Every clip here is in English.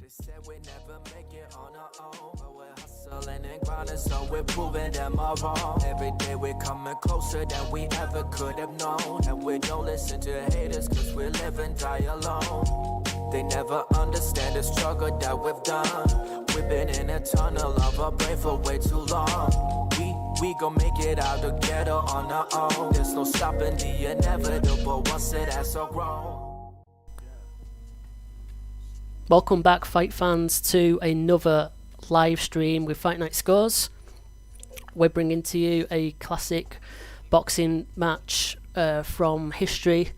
They said we never make it on our own, but we're hustling and grinding, so we're proving them all wrong. Every day we're coming closer than we ever could have known, and we don't listen to haters, cause we live and die alone. They never understand the struggle that we've done. We've been in a tunnel of our brain for way too long. We gon' make it out together on our own. There's no stopping the inevitable once it has so grown. Welcome back, fight fans, to another live stream with Fight Night Scores. We're bringing to you a classic boxing match from history,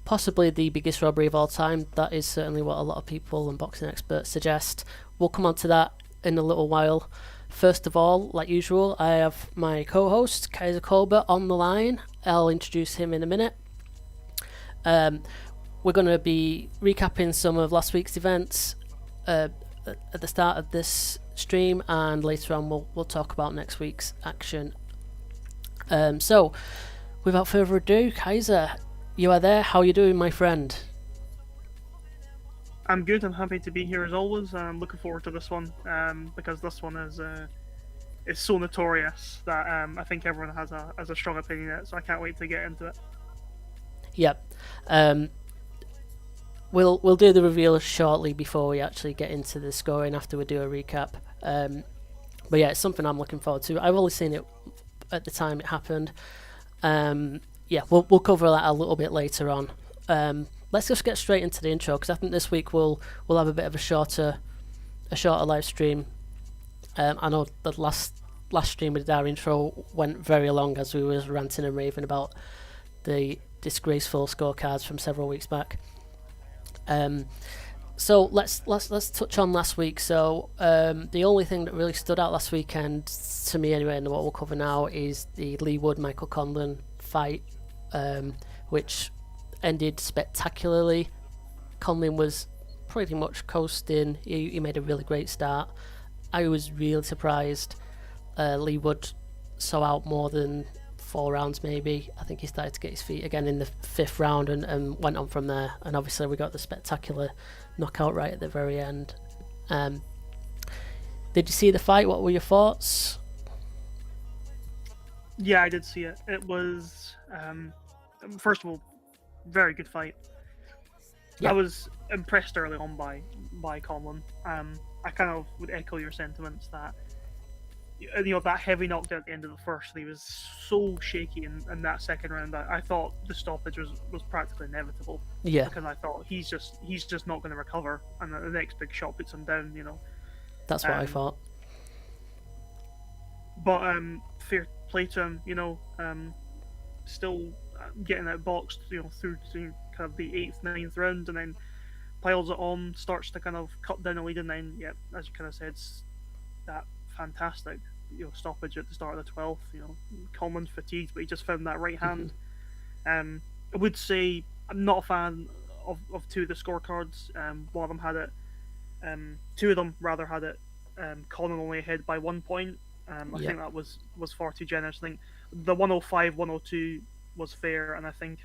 possibly the biggest robbery of all time. That is certainly what a lot of people and boxing experts suggest. We'll come on to that in a little while. First of all, like usual, I have my co-host Kaiser Colbert on the line. I'll introduce him in a minute. We're going to be recapping some of last week's events at the start of this stream, and later on we'll talk about next week's action. So, without further ado, Kaiser, you are there. How are you doing, my friend? I'm good. I'm happy to be here as always. I'm looking forward to this one because this one is so notorious that I think everyone has a strong opinion in it. So I can't wait to get into it. Yep. We'll do the reveal shortly before we actually get into the scoring after we do a recap. But yeah, it's something I'm looking forward to. I've only seen it at the time it happened. Yeah, we'll cover that a little bit later on. Let's just get straight into the intro, because I think this week we'll have a bit of a shorter live stream. I know the last stream we did, our intro went very long as we was ranting and raving about the disgraceful scorecards from several weeks back. So let's touch on last week. So the only thing that really stood out last weekend to me anyway, and what we'll cover now, is the Lee Wood Michael Conlan fight, which ended spectacularly. Conlan was pretty much coasting. He made a really great start. I was really surprised Lee Wood saw out more than 4 rounds maybe. I think he started to get his feet again in the 5th round and went on from there. And obviously we got the spectacular knockout right at the very end. Did you see the fight? What were your thoughts? Yeah, I did see it. It was, first of all, very good fight. Yep. I was impressed early on by Conlan. I kind of would echo your sentiments that that heavy knockdown at the end of the first, he was so shaky in that second round. I thought the stoppage was practically inevitable. Yeah, because I thought he's just not going to recover, and the next big shot puts him down. That's what I thought. But fair play to him. Still getting outboxed, through to kind of the 8th, 9th round, and then piles it on, starts to kind of cut down the lead, and then, yeah, as you kind of said, that fantastic, stoppage at the start of the 12th. Conlan's fatigued, but he just found that right hand. I would say I'm not a fan of 2 of the scorecards. One of them had it, 2 of them rather had it. Conlan only ahead by 1 point. I think that was far too generous. I think the 105, 102 was fair, and I think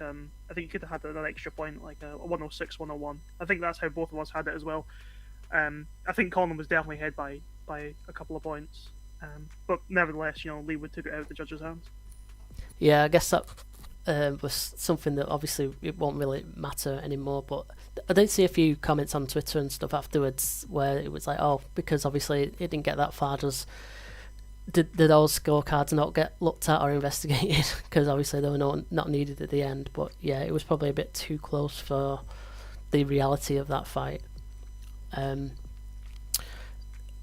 he could have had an extra point, like a 106, 101. I think that's how both of us had it as well. I think Conlan was definitely ahead by a couple of points, but nevertheless, Lee Wood took it out of the judges' hands. Yeah, I guess that was something that obviously it won't really matter anymore, but I did see a few comments on Twitter and stuff afterwards where it was like, oh, because obviously it didn't get that far, did those scorecards not get looked at or investigated? Because obviously they were not needed at the end. But yeah, it was probably a bit too close for the reality of that fight.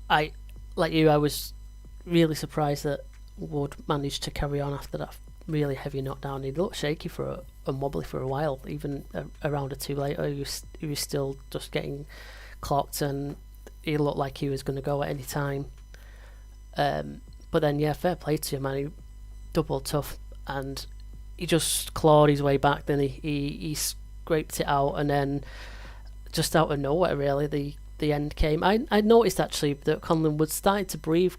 I was really surprised that Wood managed to carry on after that really heavy knockdown. He looked shaky and wobbly for a while. Even a round or 2 later, he was still just getting clocked, and he looked like he was going to go at any time. But then, yeah, fair play to him, man. He double tough, and he just clawed his way back. Then he scraped it out, and then just out of nowhere, really, the end came. I noticed actually that Conlan was starting to breathe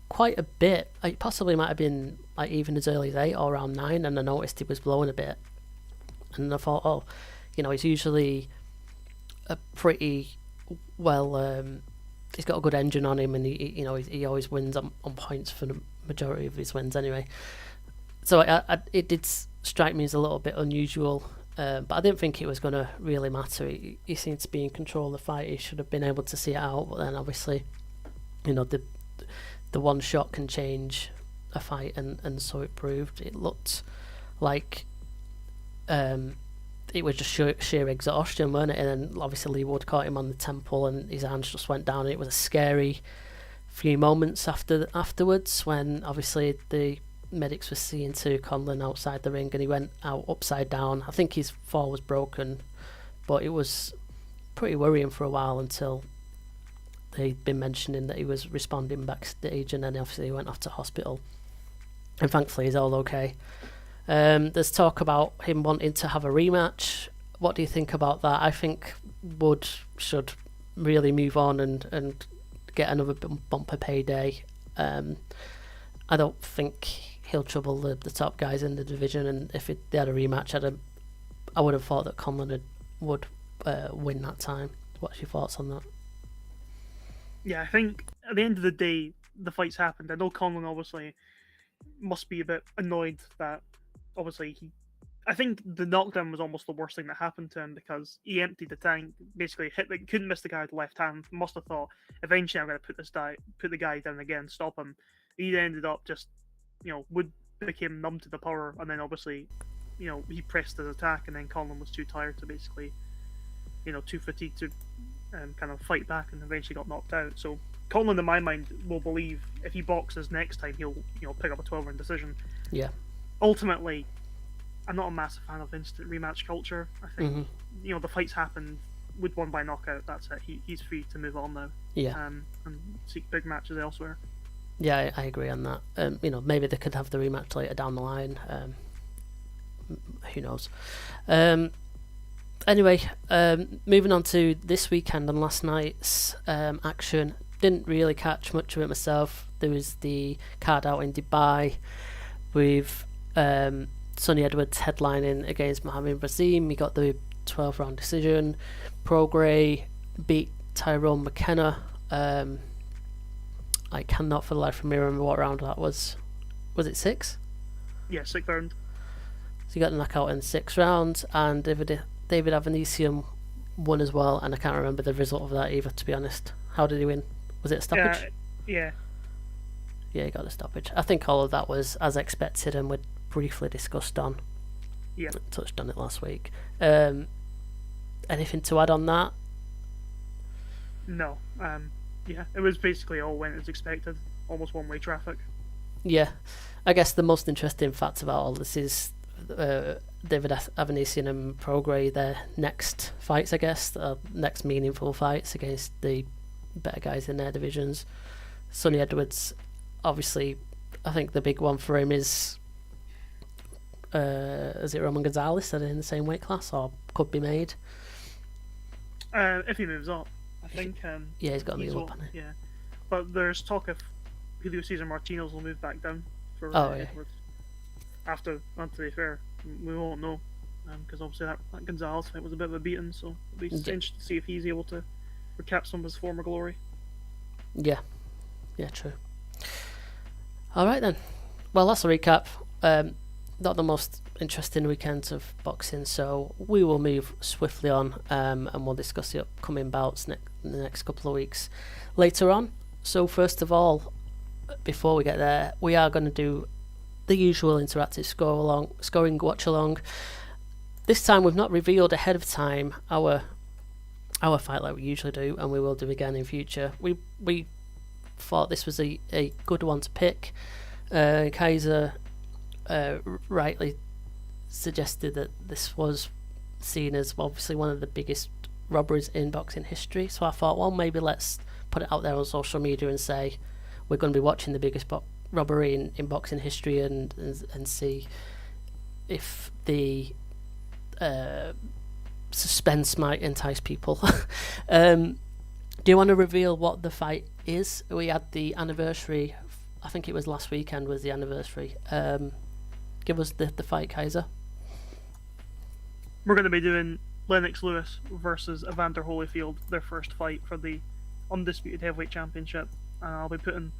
quite a bit. It possibly might have been like even as early as 8 or around 9, and I noticed he was blowing a bit. And I thought, he's usually a pretty well, he's got a good engine on him, and he always wins on points for the majority of his wins anyway. So it did strike me as a little bit unusual, but I didn't think it was going to really matter. He seemed to be in control of the fight. He should have been able to see it out, but then obviously, the one shot can change a fight, and so it proved. It looked like it was just sheer exhaustion, weren't it? And then obviously Lee Wood caught him on the temple, and his hands just went down. It was a scary few moments afterwards, when obviously the medics were seeing to Conlon outside the ring, and he went out upside down. I think his fall was broken, but it was pretty worrying for a while until they'd been mentioning that he was responding backstage, and then obviously he went off to hospital, and thankfully he's all okay. There's talk about him wanting to have a rematch. What do you think about that? I think Wood should really move on and get another bumper payday. I don't think he'll trouble the top guys in the division, and if they had a rematch, I would have thought that Conlon would win that time. What's your thoughts on that? Yeah, I think at the end of the day, the fight's happened. I know Conlon obviously must be a bit annoyed that obviously I think the knockdown was almost the worst thing that happened to him, because he emptied the tank, basically couldn't miss the guy with the left hand. Must have thought, eventually I'm going to put the guy down again, stop him. He ended up just, Wood became numb to the power, and then obviously, he pressed his attack, and then Conlon was too tired to basically, too fatigued to kind of fight back, and eventually got knocked out. So Conlon, in my mind, will believe if he boxes next time, he'll pick up a 12-round decision. Yeah. Ultimately, I'm not a massive fan of instant rematch culture. I think the fight's happened. Wood won by knockout. That's it. He's free to move on now. Yeah. And seek big matches elsewhere. Yeah, I agree on that. Maybe they could have the rematch later down the line. Who knows? Anyway, moving on to this weekend and last night's action. Didn't really catch much of it myself. There was the card out in Dubai with Sonny Edwards headlining against Mohamed Brazim. He got the 12-round decision. Prograis beat Tyrone McKenna. I cannot for the life of me remember what round that was. Was it 6? Yeah, 6th round. So he got the knockout in 6 rounds, and David Avanesian won as well, and I can't remember the result of that either, to be honest. How did he win? Was it a stoppage? Yeah. Yeah, he got the stoppage. I think all of that was as expected, and we'd briefly discussed on. Yeah. Touched on it last week. Anything to add on that? No. Yeah, it was basically all went as expected. Almost one-way traffic. Yeah. I guess the most interesting fact about all this is David Avanesian and Prograis, their next fights, I guess, next meaningful fights against the better guys in their divisions. Sonny Edwards, obviously, I think the big one for him is it Roman Gonzalez? Are they in the same weight class, or could be made? If he moves up, I think. Yeah, he's got to move up, hasn't he? Yeah, but there's talk if Julio Cesar Martinez will move back down for Edwards. After, to be fair, we won't know, because obviously that Gonzalez fight was a bit of a beating, so it'll be interesting to see if he's able to recap some of his former glory. Yeah, true. All right then. Well, that's a recap. Not the most interesting weekend of boxing, so we will move swiftly on, and we'll discuss the upcoming bouts in the next couple of weeks later on. So first of all, before we get there, we are going to do the usual interactive scoring watch along. This time we've not revealed ahead of time our fight like we usually do, and we will do again in future. We thought this was a good one to pick. Kaiser rightly suggested that this was seen as obviously one of the biggest robberies in boxing history, so I thought, well, maybe let's put it out there on social media and say we're going to be watching the biggest robbery in boxing history, and see if the suspense might entice people. Do you want to reveal what the fight is? We had the anniversary, I think it was last weekend was the anniversary. Give us the fight, Kaiser. We're going to be doing Lennox Lewis versus Evander Holyfield, their first fight for the undisputed heavyweight championship. And I'll be putting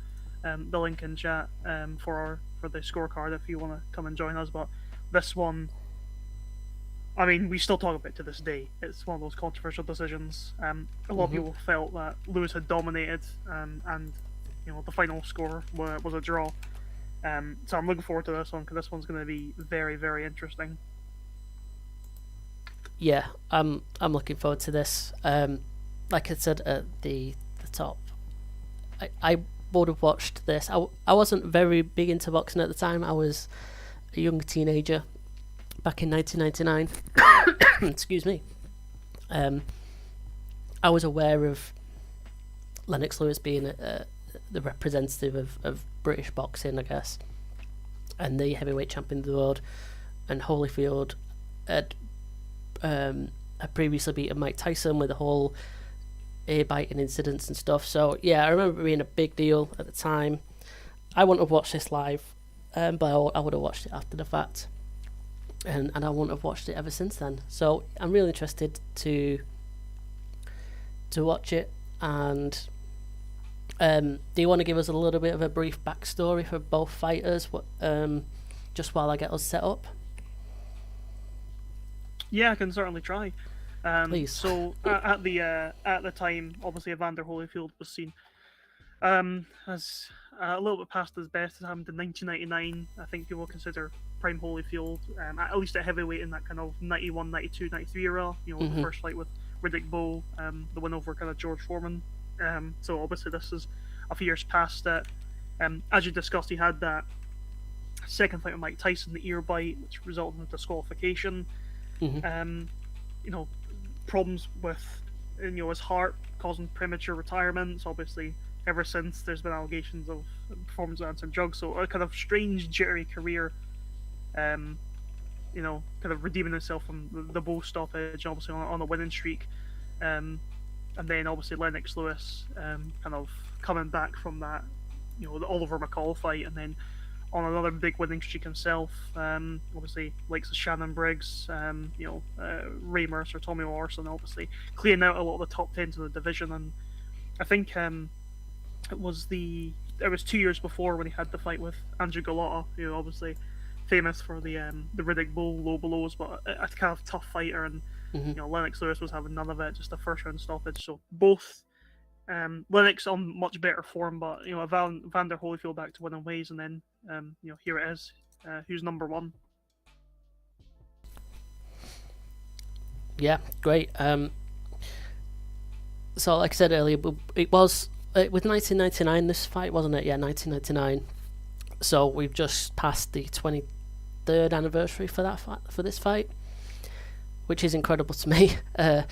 the link in chat for the scorecard if you want to come and join us. But this one, I mean, we still talk about it to this day. It's one of those controversial decisions. A lot of people felt that Lewis had dominated, and the final score was a draw. So I'm looking forward to this one because this one's going to be very, very interesting. Yeah, I'm looking forward to this. Like I said at the top, I would have watched this. I wasn't very big into boxing at the time. I was a young teenager back in 1999. Excuse me. I was aware of Lennox Lewis being the representative of British boxing, I guess, and the heavyweight champion of the world. And Holyfield had previously beaten Mike Tyson with the whole ear-biting incidents and stuff. So yeah, I remember it being a big deal at the time. I wouldn't have watched this live, but I would have watched it after the fact, and I wouldn't have watched it ever since then. So I'm really interested to watch it. And do you want to give us a little bit of a brief backstory for both fighters, just while I get us set up? Yeah, I can certainly try. Please. So at the time, obviously Evander Holyfield was seen as a little bit past his best. It happened in 1999. I think people consider prime Holyfield, at least at heavyweight, in that kind of 91, 92, 93 era. The first fight with Riddick Bowe, the win over kind of George Foreman. So obviously this is a few years past that. As you discussed, he had that second fight with Mike Tyson, the ear bite, which resulted in disqualification. Problems with his heart causing premature retirements. Obviously, ever since there's been allegations of performance enhancing drugs. So a kind of strange, jittery career. Kind of redeeming himself from the Bowe stoppage, obviously on a winning streak. And then obviously Lennox Lewis kind of coming back from that, the Oliver McCall fight, and then on another big winning streak himself. Obviously likes of Shannon Briggs, Ray Mercer, Tommy Morrison, obviously clearing out a lot of the top 10s in the division. And I think it was 2 years before when he had the fight with Andrew Gallotta, obviously famous for the Riddick Bowe low blows, but a kind of tough fighter. And Lennox Lewis was having none of it, just a first round stoppage. So both Lennox on much better form, but Evander Holyfield back to winning ways. And then here it is. Who's number one? Yeah, great. So like I said earlier, it was with 1999 this fight, wasn't it? Yeah, 1999. So we've just passed the 23rd anniversary for this fight, which is incredible to me. And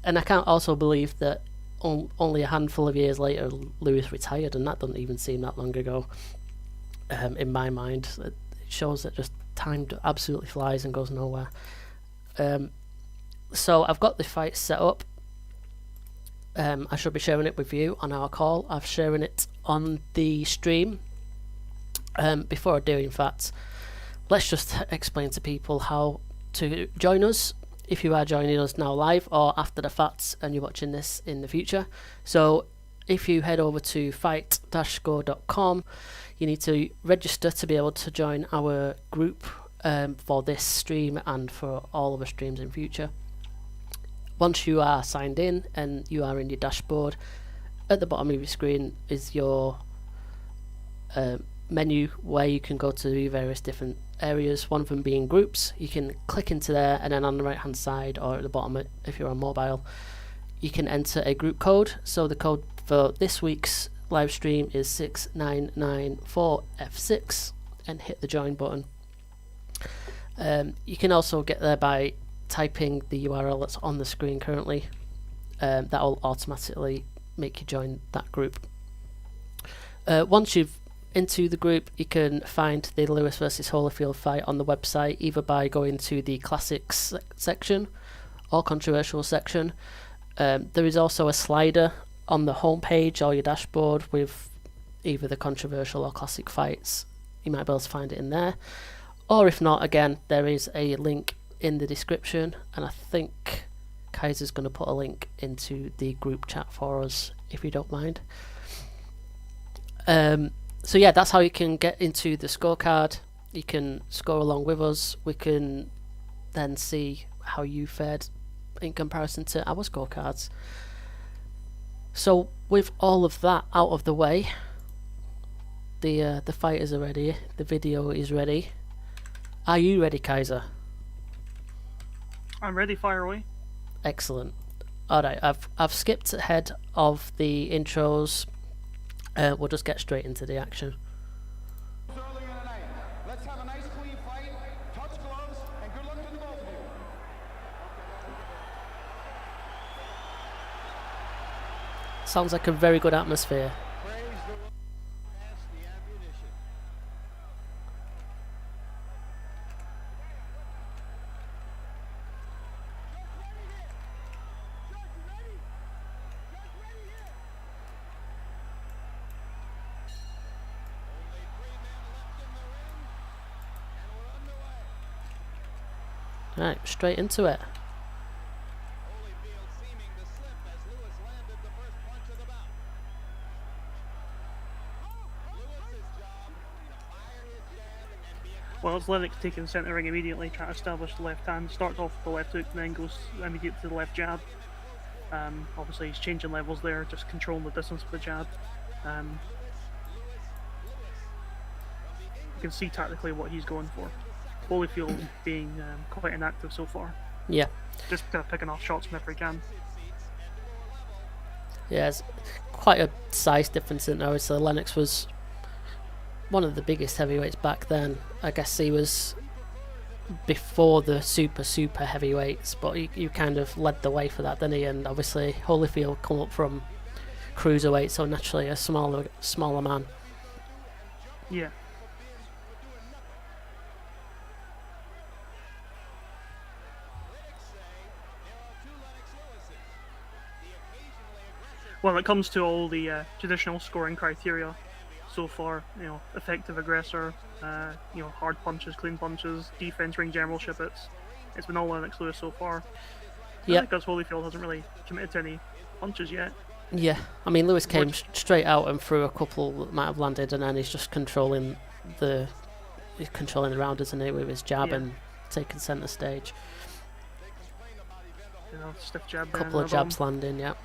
I can't also believe that only a handful of years later Lewis retired, and that doesn't even seem that long ago. In my mind, it shows that just time absolutely flies and goes nowhere. So I've got the fight set up. I should be sharing it with you on our call. I'm sharing it on the stream. Before I do, in fact, let's just explain to people how to join us if you are joining us now live or after the fact and you're watching this in the future. So if you head over to fight-score.com, you need to register to be able to join our group for this stream and for all of the streams in future. Once you are signed in and you are in your dashboard, at the bottom of your screen is your menu where you can go to various different areas, one of them being groups. You can click into there, and then on the right hand side or at the bottom if you're on mobile, you can enter a group code. So the code for this week's live stream is 6994F6 and hit the join button. You can also get there by typing the URL that's on the screen currently. That will automatically make you join that group. Once you've into the there you can find the Lewis versus Holyfield fight on the website, either by going to the classics section or controversial section. There is also a slider on the homepage or your dashboard with either the controversial or classic fights. You might be able to find it in there, or if not, again, there is a link in the description, and I think Kaiser's going to put a link into the group chat for us, if you don't mind. So yeah, that's how you can get into the scorecard. You can score along with us. We can then see how you fared in comparison to our scorecards. So with all of that out of the way, the fighters are ready. The video is ready. Are you ready, Kaiser? I'm ready. Fire away. Excellent. All right, I've skipped ahead of the intros. We'll just get straight into the action. Earlier tonight. Let's have a nice clean fight, touch gloves, and good luck to the both of you. Sounds like a very good atmosphere. Praise the Lord. Pass the ammunition. Only 3 men left in the ring, and we're underway. Right, straight into it. Holyfield seeming to slip as Lewis landed the first punch of the bout. Lewis's job to fire his jab and be a Well, it's Lennox taking centre ring immediately, trying to establish the left hand. Starts off with the left hook, and then goes immediately to the left jab. Obviously, he's changing levels there, just controlling the distance with the jab. You can see tactically what he's going for. Holyfield being quite inactive so far, Yeah. just kind of picking off shots whenever he can. Yeah, it's quite a size difference in there. So Lennox was one of the biggest heavyweights back then. I guess he was before the super heavyweights, but he kind of led the way for that, didn't he? And obviously Holyfield come up from cruiserweight, so naturally a smaller man. Yeah. Well, when it comes to all the traditional scoring criteria so far, effective aggressor, hard punches, clean punches, defense, ring generalship, it's been all Lennox Lewis so far. Yeah. Because Holyfield hasn't really committed to any punches yet. Yeah, I mean Lewis came straight out and threw a couple that might have landed, and then he's just controlling the round, isn't he, with his jab and taking centre stage. Stiff jab there. Couple of jabs landing, yeah.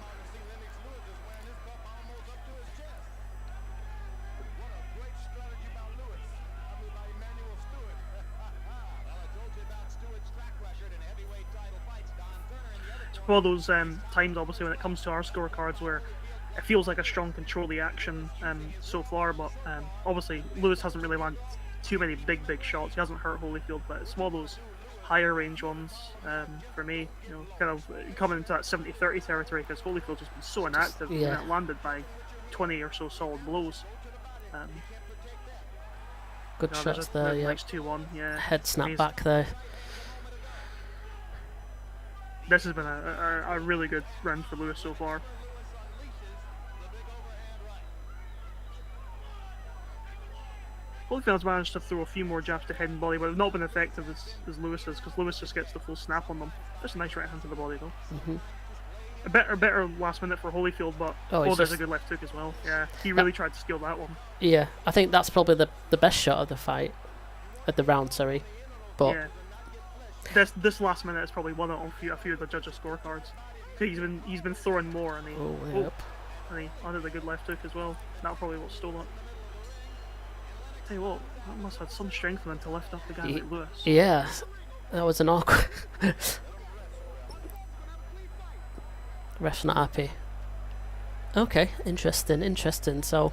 For all those times, obviously, when it comes to our scorecards, where it feels like a strong control of the action so far, but obviously Lewis hasn't really landed too many big shots. He hasn't hurt Holyfield, but it's more those higher range ones for me, kind of coming into that 70-30 territory, because Holyfield's just been so inactive and it landed by 20 or so solid blows. Good shots there, yeah. Nice 2-1, yeah. Head snap Amazing. back there. This has been a really good round for Lewis so far. Holyfield's managed to throw a few more jabs to head and body, but they've not been effective as Lewis is, because Lewis just gets the full snap on them. That's a nice right hand to the body though. Mm-hmm. A better last minute for Holyfield, but there's a good left hook as well. Yeah, he really tried to steal that one. Yeah, I think that's probably the best shot of the fight, of the round, sorry. But yeah. This last minute is probably won it on a few of the judges' scorecards. He's been throwing more, and he added a good left hook as well. That probably what stole it. Tell you what, that must have had some strength in him to lift up the guy like Lewis. Yeah, that was an awkward. Ref's not happy. Okay, interesting. So.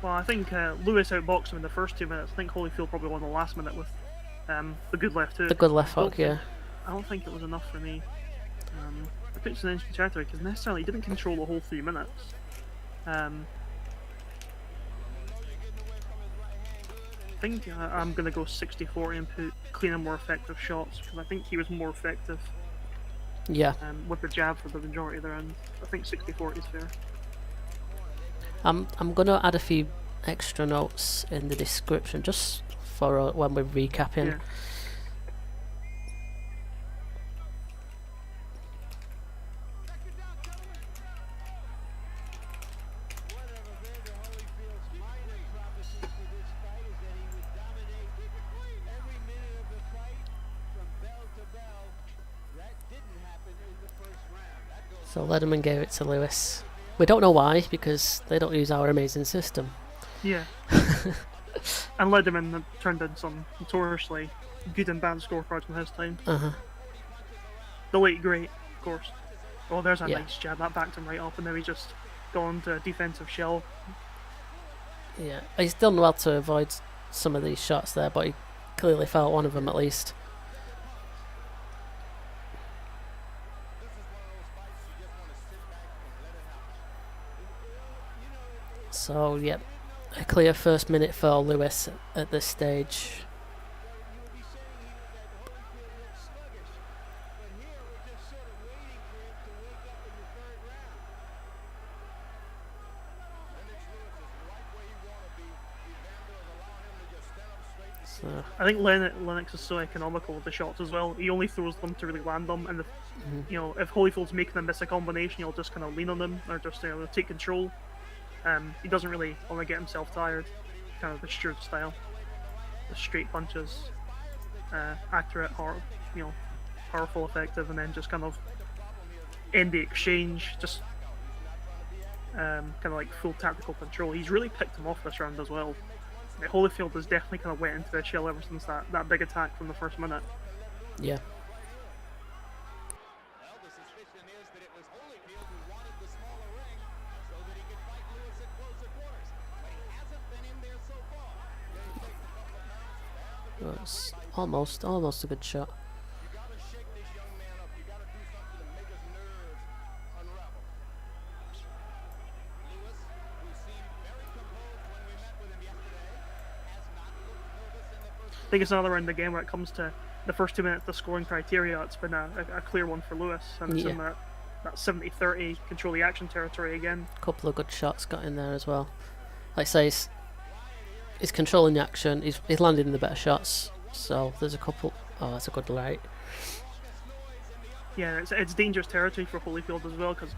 Well, I think Lewis outboxed him in the first 2 minutes. I think Holyfield probably won the last minute with the good left hook. The good left hook, yeah. I don't think it was enough for me. I picked an interesting territory because necessarily he didn't control the whole 3 minutes. I think I'm going to go 60-40 and put cleaner, more effective shots, because I think he was more effective with the jab for the majority of the round. I think 60-40 is fair. I'm going to add a few extra notes in the description just for when we're recapping. Yeah. So Lederman gave it to Lewis. We don't know why, because they don't use our amazing system. Yeah. And Lederman had turned in some notoriously good and bad scorecards in his time. Uh-huh. The late great, of course. Oh, there's a Yeah. nice jab. That backed him right up, and now he's just gone to a defensive shell. Yeah, he's done well to avoid some of these shots there, but he clearly felt one of them at least. So, yep, a clear first minute for Lewis at this stage. So, I think Lennox is so economical with the shots as well. He only throws them to really land them, and you know, if Holyfield's making them miss a combination, he'll just kind of lean on them or just take control. He doesn't really want to get himself tired. Kind of the Stewart style, the straight punches, accurate, hard, you know, powerful, effective, and then just kind of end the exchange. Just kind of like full tactical control. He's really picked him off this round as well. Like, Holyfield has definitely kind of went into the shell ever since that big attack from the first minute. yeah. Well, the suspicion is that it was Holyfield who wanted the smaller ring so that he could fight Lewis at closer quarters. But he hasn't been in there so far. Well, it's almost a good shot. You gotta shake this young man up. You gotta do something to make his nerves unravel. Lewis, who seemed very composed when we met with him yesterday, has not looked nervous in the first. I think it's another round of the game where it comes to the first 2 minutes of scoring criteria. It's been a clear one for Lewis, and it's in Yeah. that 70-30 control the action territory again. A couple of good shots got in there as well. Like I say, he's controlling the action. He's landing the better shots. So there's a couple. Oh, that's a good light. Yeah, it's dangerous territory for Holyfield as well, because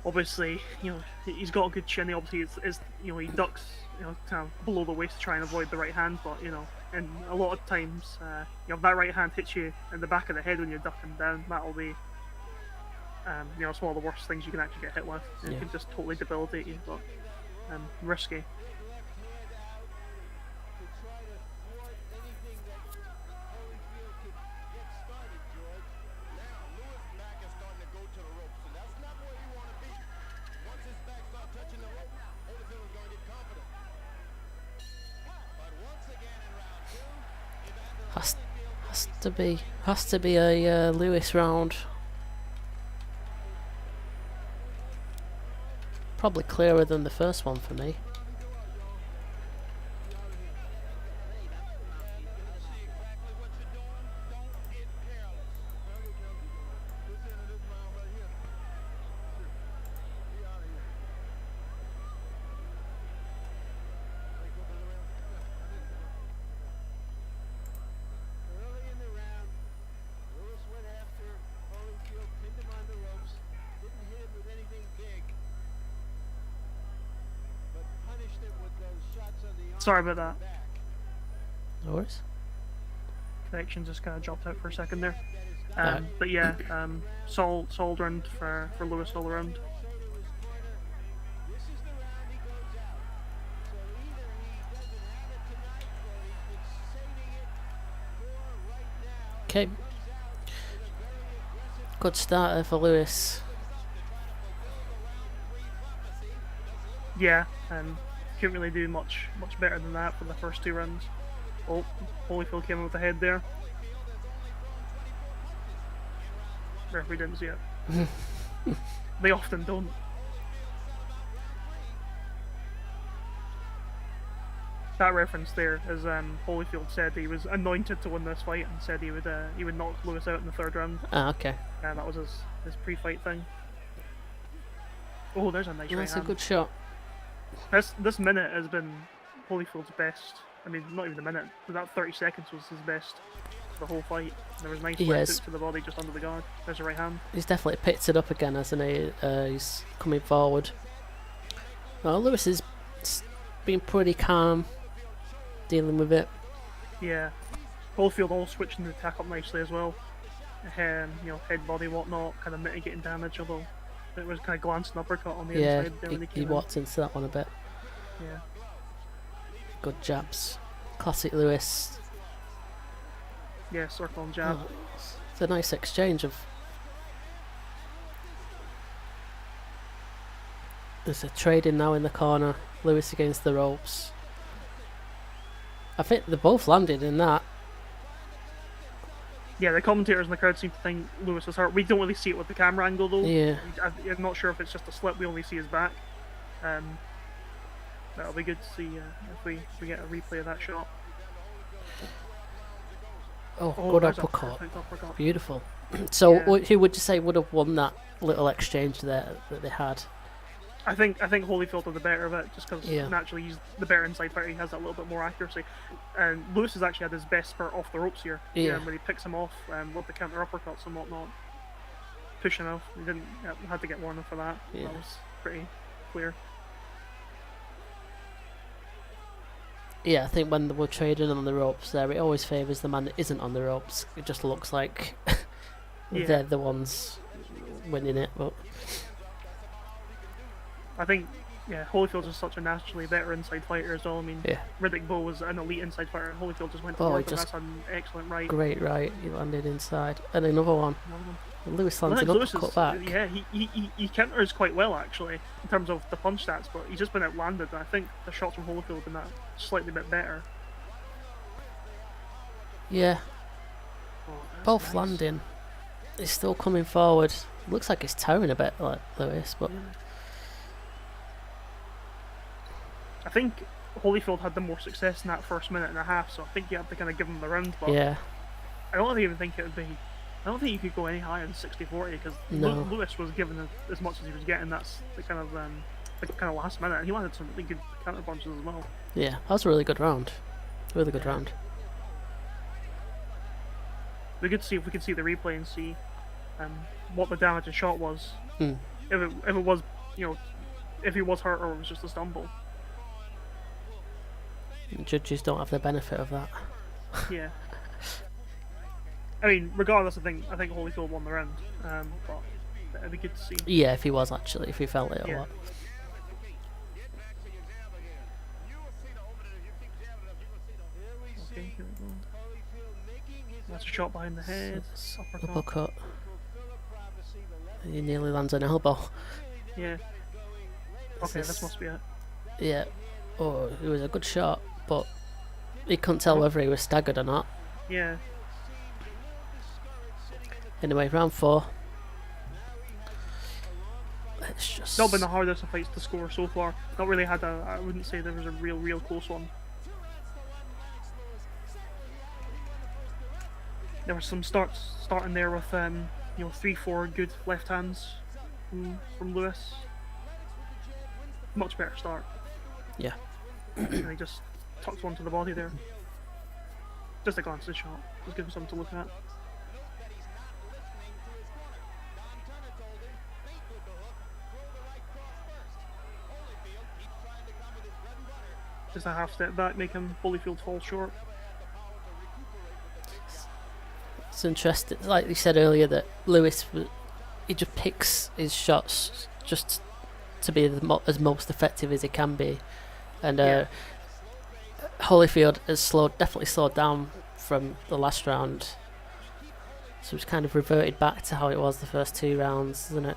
obviously, you know, he's got a good chin. He obviously is you know, he ducks, you know, kind of below the waist to try and avoid the right hand, but you know, and a lot of times, you know, if that right hand hits you in the back of the head when you're ducking down, that'll be, you know, it's one of the worst things you can actually get hit with. It Yeah. can just totally debilitate you, but risky. Has to be a Lewis round. Probably clearer than the first one for me. Early in the round, Lewis went after Holyfield, pinned him on the ropes, didn't hit him with anything big, but punished him with those shots on the arm. Sorry about that. Back. No worries. Connection just kind of dropped out for a second there. Alright. But yeah, solid round for Lewis all around. This is the round he goes out. So either he doesn't have it tonight, or he's been saving it for right now. Okay. Good starter for Lewis. Yeah, couldn't really do much better than that for the first 2 rounds. Oh, Holyfield came in with the head there. Referee didn't see it. They often don't. That reference there is Holyfield said he was anointed to win this fight and said he would knock Lewis out in the 3rd round. Ah, okay. That was his pre-fight thing. Oh, there's a nice right That's a hand. good shot. This minute has been Holyfield's best. I mean, not even a minute. That 30 seconds was his best for the whole fight. There was nice left Yes. hook to the body just under the guard. There's a right hand. He's definitely picked it up again, hasn't he? He's coming forward. Well, Lewis has been pretty calm dealing with it. Yeah. Holyfield all switching the attack up nicely as well. You know, head, body, whatnot, kind of mitigating damage, although It was kind of glancing uppercut on the Yeah, inside there when he he came in. walked into that one a bit. Yeah. Good jabs. Classic Lewis. Yeah, circle and jab. Oh, it's a nice exchange of... There's a trading now in the corner. Lewis against the ropes. I think they both landed in that. Yeah, the commentators in the crowd seem to think Lewis was hurt. We don't really see it with the camera angle though. Yeah. I'm not sure if it's just a slip. We only see his back. That'll be good to see if we get a replay of that shot. Oh, Oh, good there's a uppercut. perfect uppercut. Beautiful. So, Yeah. who would you say would have won that little exchange there that they had? I think Holyfield had the better of it, just because Yeah. naturally he's the better inside fighter. He has that little bit more accuracy. And Lewis has actually had his best spurt off the ropes here. Yeah. When he picks him off with the counter uppercuts and whatnot, pushing off. He didn't had to get warning for that. Yeah. That was pretty clear. Yeah, I think when we're trading on the ropes there, it always favours the man that isn't on the ropes. It just looks like Yeah. they're the ones winning it, but I think, yeah, Holyfield's just such a naturally better inside fighter as well. I mean, yeah, Riddick Bowe was an elite inside fighter, and Holyfield just went to Oh, work, he and just- that's an excellent right. great right. He landed inside. And another one. Lewis lands I an think Lewis uppercut is, back. yeah, he counters quite well actually in terms of the punch stats, but he's just been outlanded. And I think the shots from Holyfield have been that slightly bit better. Yeah, Oh, that's both nice. landing. He's still coming forward. Looks like he's towering a bit like Lewis, but I think Holyfield had the more success in that first minute and a half, so I think you have to kind of give him the round. But yeah, I don't even think it would be. I don't think you could go any higher than 60-40 because No. Lewis was given as much as he was getting. That's the kind of last minute, and he landed some really good counter punches as well. yeah. That was a really good round. Really good round. We could see if we could see the replay and see what the damaging shot was. Mm. If it was, if he was hurt or it was just a stumble. Judges don't have the benefit of that. Yeah. I mean, regardless, I think Holyfield won the round. But it'd be good to see. Yeah, if he was actually, if he felt it a Yeah. lot. Okay, here we go. That's a shot behind the head. Uppercut. Uppercut. He nearly lands an elbow. Yeah. Okay, this must be it. Yeah. Oh, it was a good shot, but he couldn't tell whether he was staggered or not. Yeah. Anyway, round 4. Let's just... Not been the hardest of fights to score so far. Not really had a. I wouldn't say there was a real close one. There were some starting there with 3-4 good left hands from Lewis. Much better start. Yeah. And he just tucks one to the body there. Just a glance at the shot. Just give him something to look at. Just a half step back, make him Holyfield fall short. It's interesting, like you said earlier, that Lewis, he just picks his shots just to be as most effective as he can be. And Yeah. Holyfield has definitely slowed down from the last round. So it's kind of reverted back to how it was the first 2 rounds, isn't it?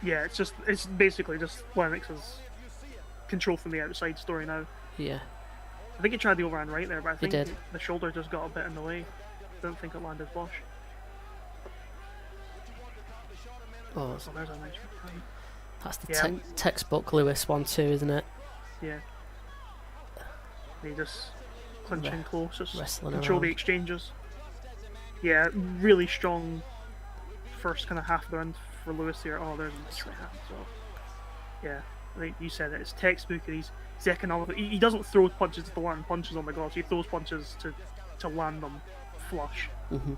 Yeah, it's basically just Lennox's control from the outside story now. Yeah. I think he tried the overhand right there, but I think did. the shoulder just got a bit in the way. Don't think it landed flush. Oh, So there's a nice right. that's the Yeah. textbook Lewis 1-2, isn't it? Yeah. He just clinching close, just wrestling control the around. exchanges. Yeah, really strong first kind of half of the round for Lewis here. Oh, there's a nice right hand as well. Yeah, like you said it, it's textbook and he's economical. He doesn't throw punches to land punches on the gloves, he throws punches to land them flush. Mm-hmm.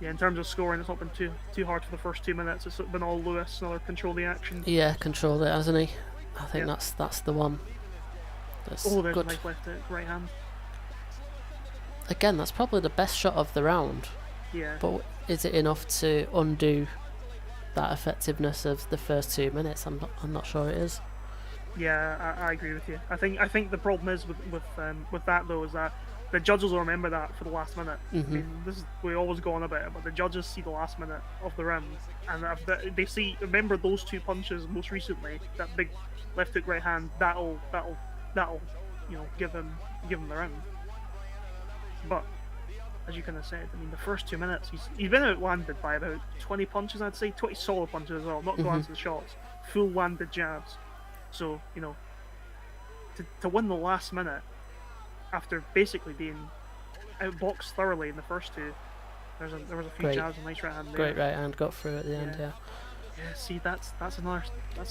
Yeah, in terms of scoring, it's not been too hard for the first 2 minutes. It's been all Lewis, another control the action. Yeah, controlled it, hasn't he? I think Yeah. that's the one. That's Oh, there's good. a nice left right hand. again, that's probably the best shot of the round. Yeah. But is it enough to undo that effectiveness of the first 2 minutes? I'm not sure it is. Yeah, I agree with you. I think the problem is with that though is that the judges will remember that for the last minute. I mean, we always go on about it, but the judges see the last minute of the round, and if they remember those 2 punches most recently, that big left hook right hand, that'll give him the round. But as you kind of said, I mean, the first 2 minutes he's been outlanded by about 20 punches, I'd say, 20 solid punches as well, not going to the shots, full landed jabs. So to win the last minute after basically being outboxed thoroughly in the first 2, there was a few jabs and nice right hand there. Great right hand got through at the end. Yeah. Yeah. See, that's another. I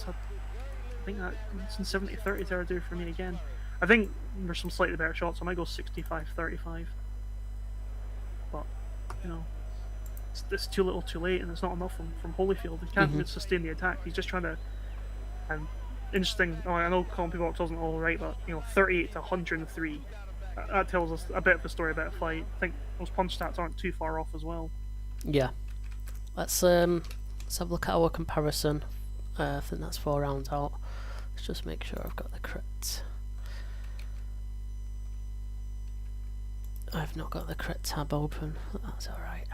think that's in 70-30 territory for me again. I think there's some slightly better shots. I might go 65-35. But it's too little, too late, and it's not enough from Holyfield. He can't really sustain the attack. He's just trying to. And interesting. I know Colin Box wasn't all right, but 38 to 103. That tells us a bit of the story about a fight. I think those punch stats aren't too far off as well. Yeah. Let's have a look at our comparison. I think that's 4 rounds out. Let's just make sure I've got the correct. I've not got the correct tab open, but that's alright.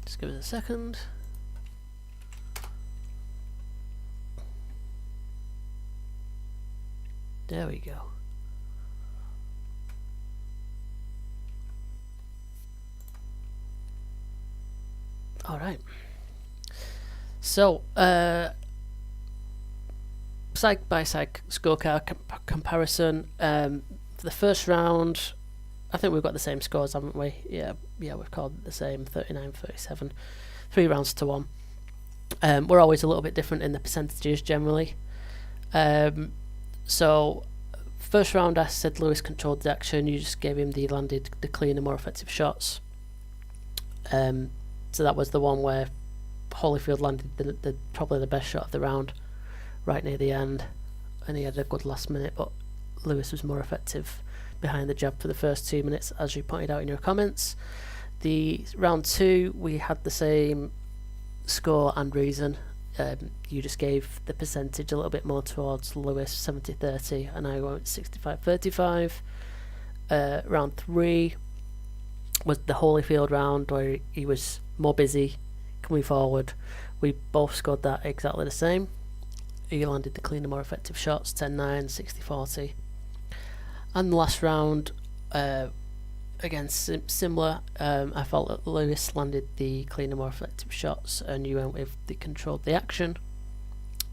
Just give it a second. There we go. Alright. So, side by side scorecard comparison. For the first round, I think we've got the same scores, haven't we? Yeah, we've called the same, 39-37. 3 rounds to 1. We're always a little bit different in the percentages generally. So, first round I said Lewis controlled the action, you just gave him the cleaner, more effective shots. So that was the one where Holyfield landed probably the best shot of the round, right near the end, and he had a good last minute, but Lewis was more effective behind the jab for the first 2 minutes, as you pointed out in your comments. The round 2, we had the same score and reason. You just gave the percentage a little bit more towards Lewis, 70-30, and I went 65-35. Round 3 was the Holyfield round, where he was more busy coming forward. We both scored that exactly the same. He landed the cleaner, more effective shots, 10-9, 60-40. And the last round, again similar. I felt that Lewis landed the cleaner, more effective shots, and you went with the controlled the action.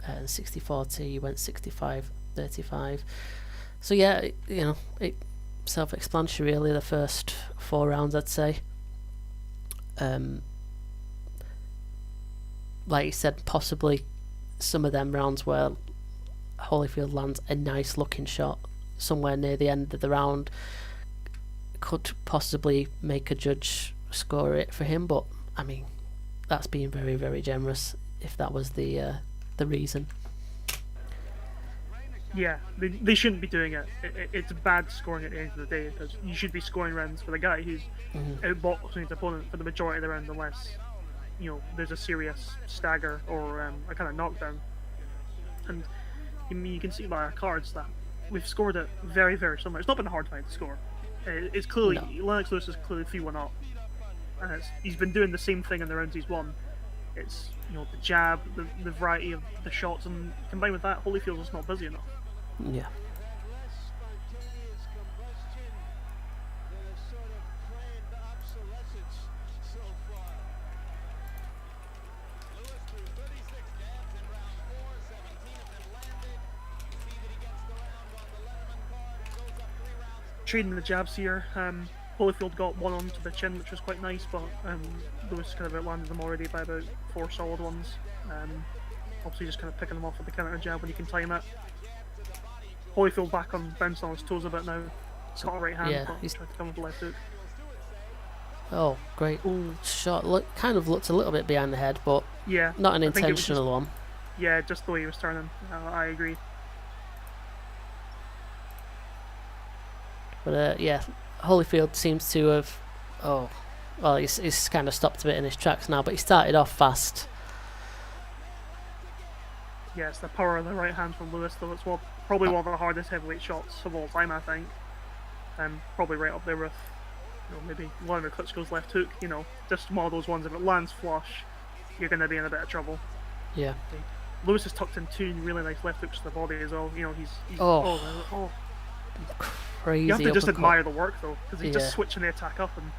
60-40, you went 65-35. So yeah, it self-explanatory really, the first 4 rounds I'd say. Like you said, possibly some of them rounds where Holyfield lands a nice looking shot somewhere near the end of the round could possibly make a judge score it for him, but I mean, that's being very, very generous if that was the reason. Yeah, they shouldn't be doing it. It's bad scoring at the end of the day, because you should be scoring rounds for the guy who's outboxing his opponent for the majority of the round, unless there's a serious stagger or a kind of knockdown. And you can see by our cards that we've scored it very, very similar. It's not been a hard fight to score. It's clearly Lennox Lewis is clearly 3-1 up, and he's been doing the same thing in the rounds he's won. It's the jab, the variety of the shots, and combined with that, Holyfield's just not busy enough. Yeah. Trading the jabs here. Holyfield got one onto the chin, which was quite nice, but Lewis kind of outlanded them already by about 4 solid ones. Obviously just kind of picking them off with the counter jab when you can time it. Holyfield bouncing on his toes a bit now. He's got a right hand, but he's trying to come with the left hook. Oh, great Ooh. shot. Kind of looked a little bit behind the head, but Yeah. not an I think it was intentional one. Yeah, just the way he was turning. I agree. But yeah, Holyfield seems to have. Oh, well, he's kind of stopped a bit in his tracks now, but he started off fast. Yeah, it's the power of the right hand from Lewis, though. It's probably one of the hardest heavyweight shots of all time, I think. Probably right up there with, maybe Vladimir Klitschko's left hook. Just one of those ones. If it lands flush, you're going to be in a bit of trouble. Yeah. Lewis has tucked in 2 really nice left hooks to the body as well. He's Oh. Crazy. You have to just uppercut. admire the work though, because he's Yeah. just switching the attack up, and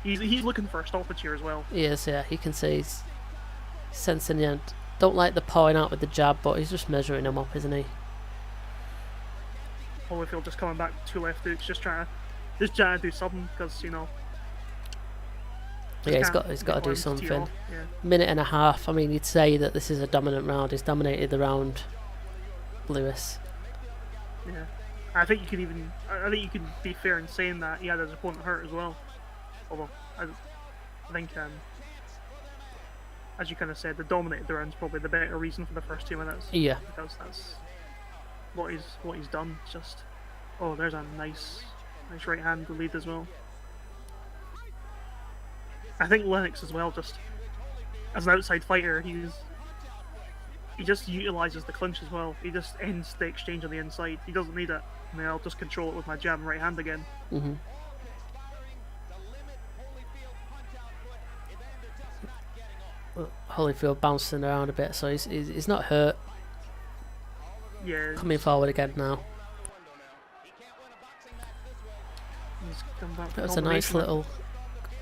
he's looking for a stoppage here as well. He is, yeah. You can see he's sensing the end. Don't like the pawing out with the jab, but he's just measuring him up, isn't he? Holyfield just coming back 2 left hooks, just trying to do something, because Yeah, he's got to do Yeah. something. Minute and a half. I mean, you'd say that this is a dominant round. He's dominated the round, Lewis. Yeah. I think you can be fair in saying that he had his opponent hurt as well. Although I think, as you kind of said, the dominated the round's probably the better reason for the first 2 minutes. Yeah. Because that's what he's done. It's just, there's a nice right hand to lead as well. I think Lennox as well, just as an outside fighter, he just utilises the clinch as well. He just ends the exchange on the inside. He doesn't need it. I'll just control it with my jab and right hand again. Mm-hmm. Holyfield bouncing around a bit, so he's not hurt. Yeah. Coming forward again now. He's come back That was a nice little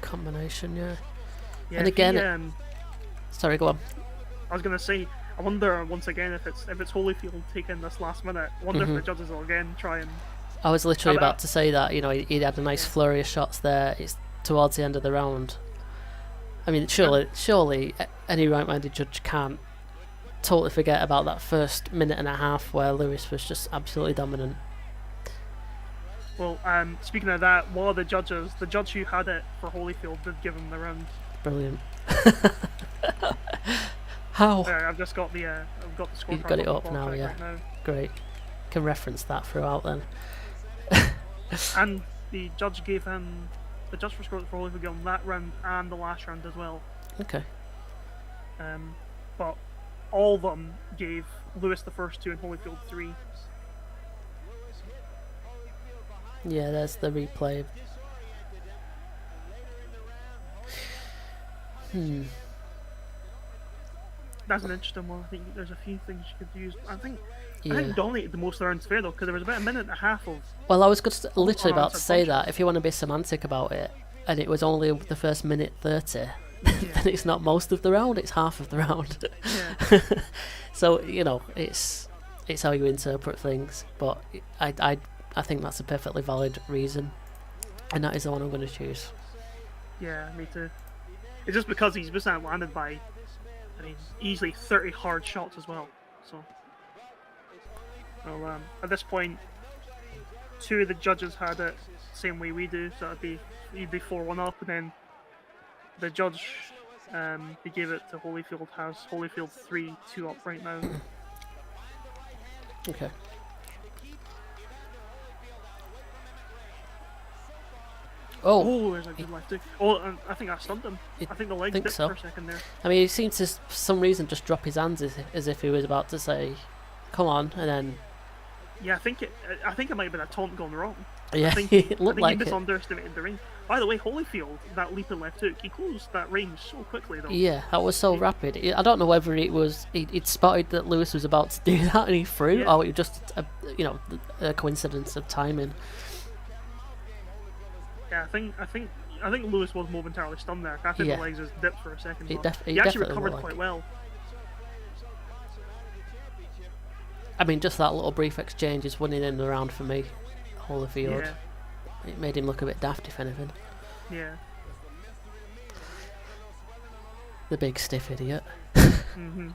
combination, yeah. Yeah, and again, sorry, go on. I was gonna say, I wonder once again if it's Holyfield taking this last minute. I wonder if the judges will again try and. I was literally about to say that. He had a nice flurry of shots there. It's towards the end of the round. I mean, surely any right-minded judge can't totally forget about that first minute and a half where Lewis was just absolutely dominant. Well, speaking of that, one of the judge who had it for Holyfield did give him the round. Brilliant. How? I've just got the scorecard. You've got it up on now, right yeah. now. Great. Can reference that throughout then. And the judge for Holyfield gave him that round and the last round as well. Okay. But all of them gave Lewis the first 2 and Holyfield 3. Yeah, there's the replay. That's an interesting one. I think there's a few things you could use. I think Yeah. dominated the most of the rounds fair though, because there was about a minute and a half of. Well, I was just literally about to unanswered say that. punches. If you want to be semantic about it, and it was only the first minute 30, then it's not most of the round, it's half of the round. Yeah. So, it's how you interpret things, but I think that's a perfectly valid reason, and that is the one I'm going to choose. Yeah, me too. It's just because he's been landed by, easily 30 hard shots as well. So, well, at this point, 2 of the judges had it same way we do, so he'd be 4-1 up, and then the judge, he gave it to Holyfield. Has Holyfield 3-2 up right now. Okay. Oh, there's a good left hook. Oh, and I think I stunned him. I think the leg think dipped so. for a second there. I mean, he seemed to, for some reason, just drop his hands as if he was about to say, "Come on," and then Yeah, I think it might have been a taunt gone wrong. yeah, I think it looked he like it. misunderestimated the range. By the way, Holyfield, that leaping left hook, he closed that range so quickly though. Yeah, that was so rapid. I don't know whether it was he'd spotted that Lewis was about to do that and he threw, Yeah. or it was just a coincidence of timing. Yeah, I think Lewis was momentarily stunned there. I think Yeah. the legs just dipped for a second. He but definitely he actually looked recovered like quite it. well. I mean, just that little brief exchange is winning in the round for me. Holyfield. Yeah, It made him look a bit daft, if anything. yeah. The big stiff idiot. Mm-hmm.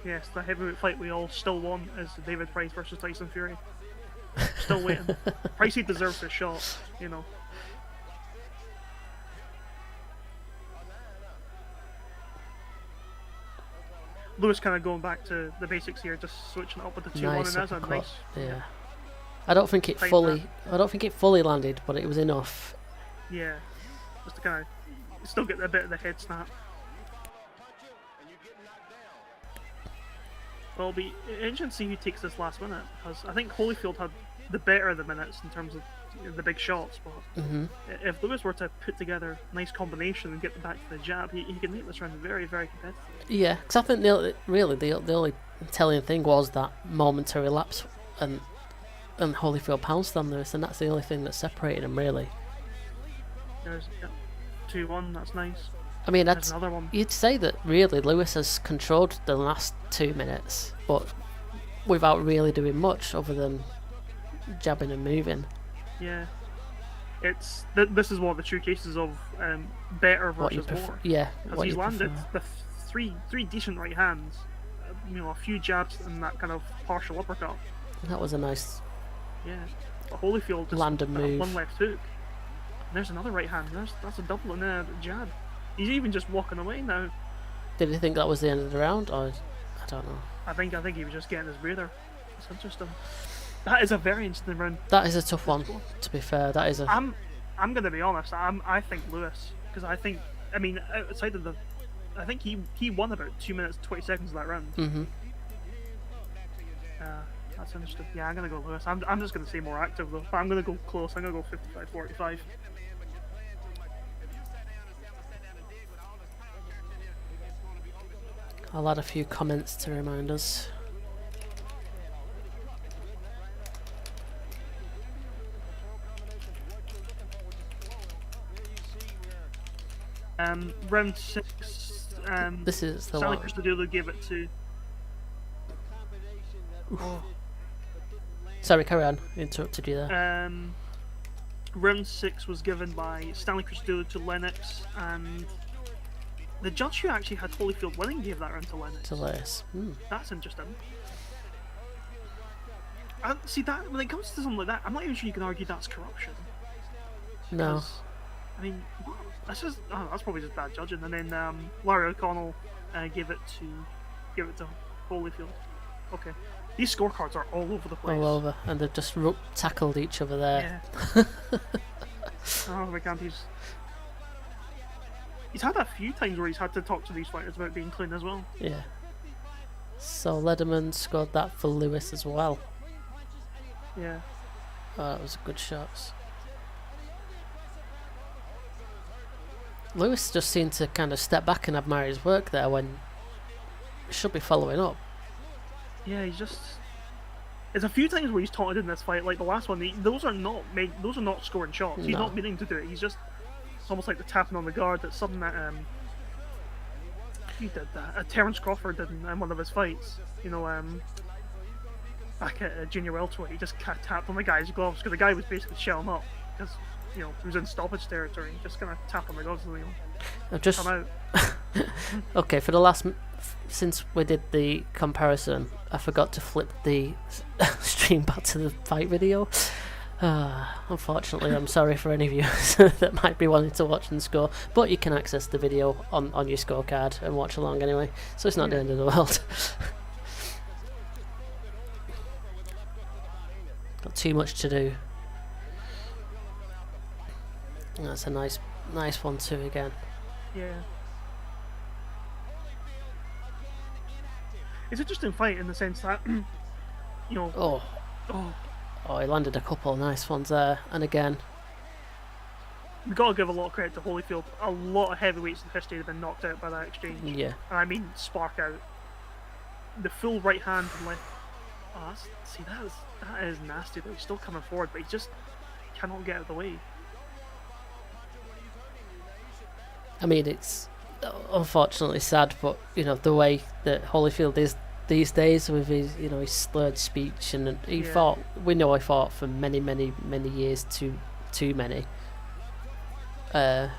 Yes, the heavyweight fight we all still want is David Price versus Tyson Fury. Still waiting. Pricey deserves a shot, you know. Lewis kind of going back to the basics here, just switching it up with the 2-1, and that's a uppercut, nice. yeah. I don't think it Tight fully. I don't think it fully landed, but it was enough. Yeah, just to kind of still get a bit of the head snap. Well, it'll be interesting to see who takes this last minute, because I think Holyfield had the better of the minutes in terms of the big shots, but if Lewis were to put together a nice combination and get back to the jab, he could make this round very, very competitive. Yeah, because I think the only telling thing was that momentary lapse, and Holyfield pounced on Lewis, and that's the only thing that separated him, really. There's 2-1, that's nice. I mean, There's another one. you'd say that really Lewis has controlled the last 2 minutes, but without really doing much other than jabbing and moving. Yeah. It's this is one of the true cases of better What you versus prefer? more. Yeah, Because what he's you landed prefer. the three decent right hands, a few jabs and that kind of partial uppercut. That was a nice. Yeah, but Holyfield just Land and move. one left hook. And there's another right hand. That's a double and a jab. He's even just walking away now. Did he think that was the end of the round, or I don't know. I think he was just getting his breather. It's interesting. That is a very interesting round. That is a tough one. To be fair, that is a. I'm gonna be honest. I think Lewis, because I mean outside of I think he won about 2 minutes 20 seconds of that round. That's interesting. Yeah, I'm gonna go Lewis. I'm just gonna say more active though. But I'm gonna go close. I'm gonna go 55-45. I'll add a few comments to remind us. Round 6. This is the Stanley one. Christodoulou gave it to. Sorry, carry on. Interrupted you there. Round 6 was given by Stanley Christodoulou to Lennox, and the judge who actually had Holyfield winning gave that round to Lennox. To Lewis. That's interesting. See that when it comes to something like that, I'm not even sure you can argue that's corruption. No. 'Cause, I mean, what? That's probably just bad judging. And then Larry O'Connell gave it to Holyfield. Okay, these scorecards are all over the place. All over, and they've just tackled each other there. Yeah. Oh my God, he's had a few times where he's had to talk to these fighters about being clean as well. Yeah. So Lederman scored that for Lewis as well. Yeah. Oh, that was good shots. Lewis just seemed to kind of step back and admire his work there when he should be following up. Yeah, he's just. There's a few times where he's taunted in this fight, like the last one. Those are not scoring shots. He's No. not meaning to do it. He's just. It's almost like the tapping on the guard. That's something that he did that. Terrence Crawford did in one of his fights. Back at junior welterweight, he just tapped on the guy's gloves because the guy was basically shelling up because he was in stoppage territory. He just kind of tapped on the gloves and I've just come out. okay for the last since we did the comparison, I forgot to flip the stream back to the fight video. Unfortunately, I'm sorry for any viewers that might be wanting to watch and score, but you can access the video on your scorecard and watch along anyway, so it's not the end of the world. Got too much to do. That's a nice one too again. Yeah. It's an interesting fight in the sense that, Oh, he landed a couple nice ones there, and again. we got to give a lot of credit to Holyfield. A lot of heavyweights in history have been knocked out by that exchange. Yeah. And I mean, spark out. The full right hand and left. Oh, that is nasty. Though he's still coming forward, but he just cannot get out of the way. I mean, it's unfortunately sad, but the way that Holyfield is these days with his his slurred speech, and he fought. We know he fought for many years, too many. But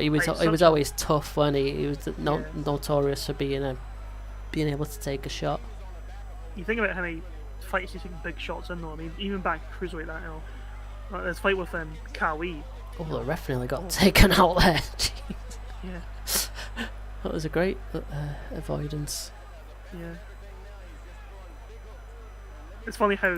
he was always tough, wasn't he? He was notorious for being being able to take a shot. You think about how many fights he's taking big shots in, though. I mean, even back cruiserweight, that, you know, like this fight with Kawi. Oh, the ref nearly got taken out there. Jeez. Yeah, That was a great avoidance. yeah. It's funny how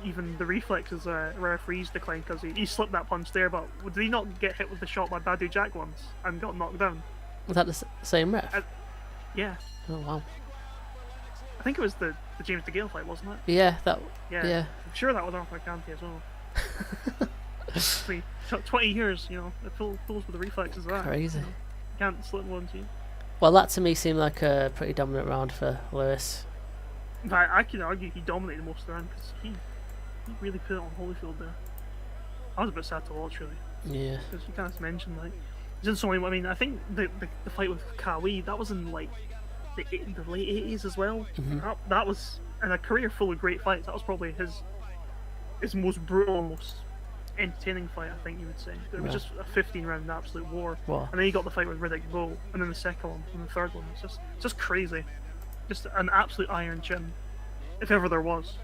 even the reflexes referees declined because he slipped that punch there, but did he not get hit with the shot by Badu Jack once and got knocked down? Was that the same ref? Yeah, Oh wow. I think it was the James DeGale fight, wasn't it? Yeah, that. Yeah, Yeah. I'm sure that was Arthur Canty as well. See, 20 years, you know, it pulls with the reflexes of that. Crazy. You know, can't slip one to you. Well, that to me seemed like a pretty dominant round for Lewis. In fact, I could argue he dominated most of the round because he really put it on Holyfield there. I was a bit sad to watch, really, Yeah. because you kind of mentioned like he's in so many. I mean, I think the fight with Kawi, that was in like the late 80s as well. That was in a career full of great fights. That was probably his most brutal, most entertaining fight, I think you would say. It was Yeah. just a 15-round absolute war. Wow. And then you got the fight with Riddick Bowe, and then the second one, and the third one. It's just crazy. Just an absolute iron chin, if ever there was.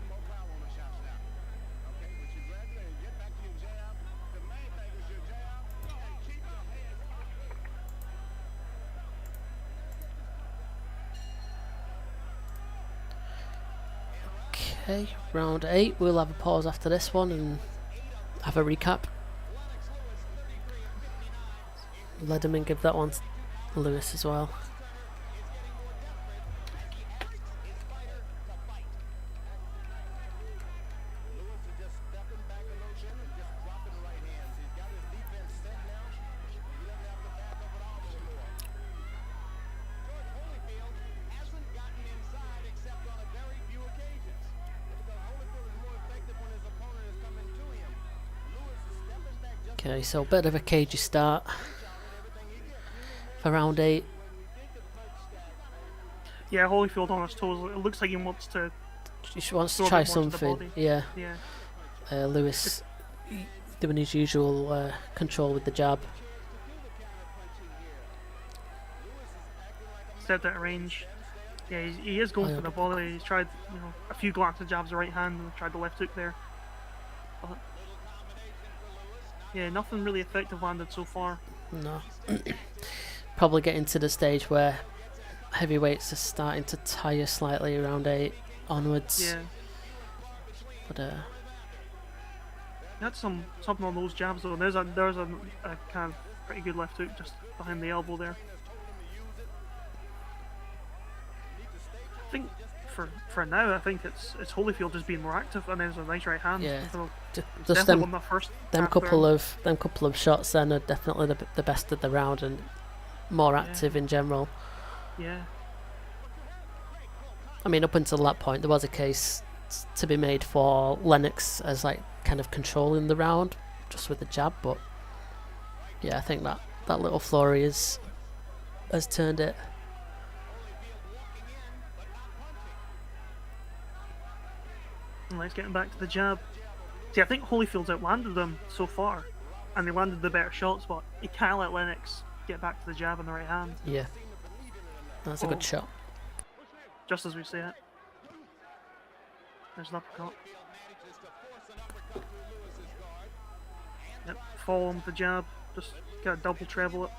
Okay, round 8. We'll have a pause after this one and have a recap. Let him and give that one to Lewis as well. Okay, so a bit of a cagey start for round 8. Yeah, Holyfield on his toes. It looks like he wants to. Just wants to Throw a try bit more to the something. body. Yeah, Yeah. Lewis doing his usual control with the jab. Stepped out of range. Yeah, he is going Oh, for the yeah. volley. He's tried, you know, a few glances jabs the right hand and tried the left hook there. But yeah, nothing really effective landed so far. No. Probably getting to the stage where heavyweights are starting to tire slightly around 8 onwards. Yeah, But he had something on those jabs though. There's a kind of pretty good left hook just behind the elbow there. I think for now, I think it's Holyfield just being more active, and there's a nice right hand. Yeah. So just definitely them won that first. them half couple there. of shots then are definitely the best of the round and more active in general. Yeah. I mean, up until that point, there was a case to be made for Lennox as like kind of controlling the round just with the jab, but yeah, I think that little flurry has turned it. And let's getting back to the jab. See, I think Holyfield's outlanded them so far, and they landed the better shots, but he can't let Lennox get back to the jab in the right hand, Yeah, that's a Oh. good shot. just as we say it. There's an uppercut. Yep, follow him with the jab, just gotta double treble it.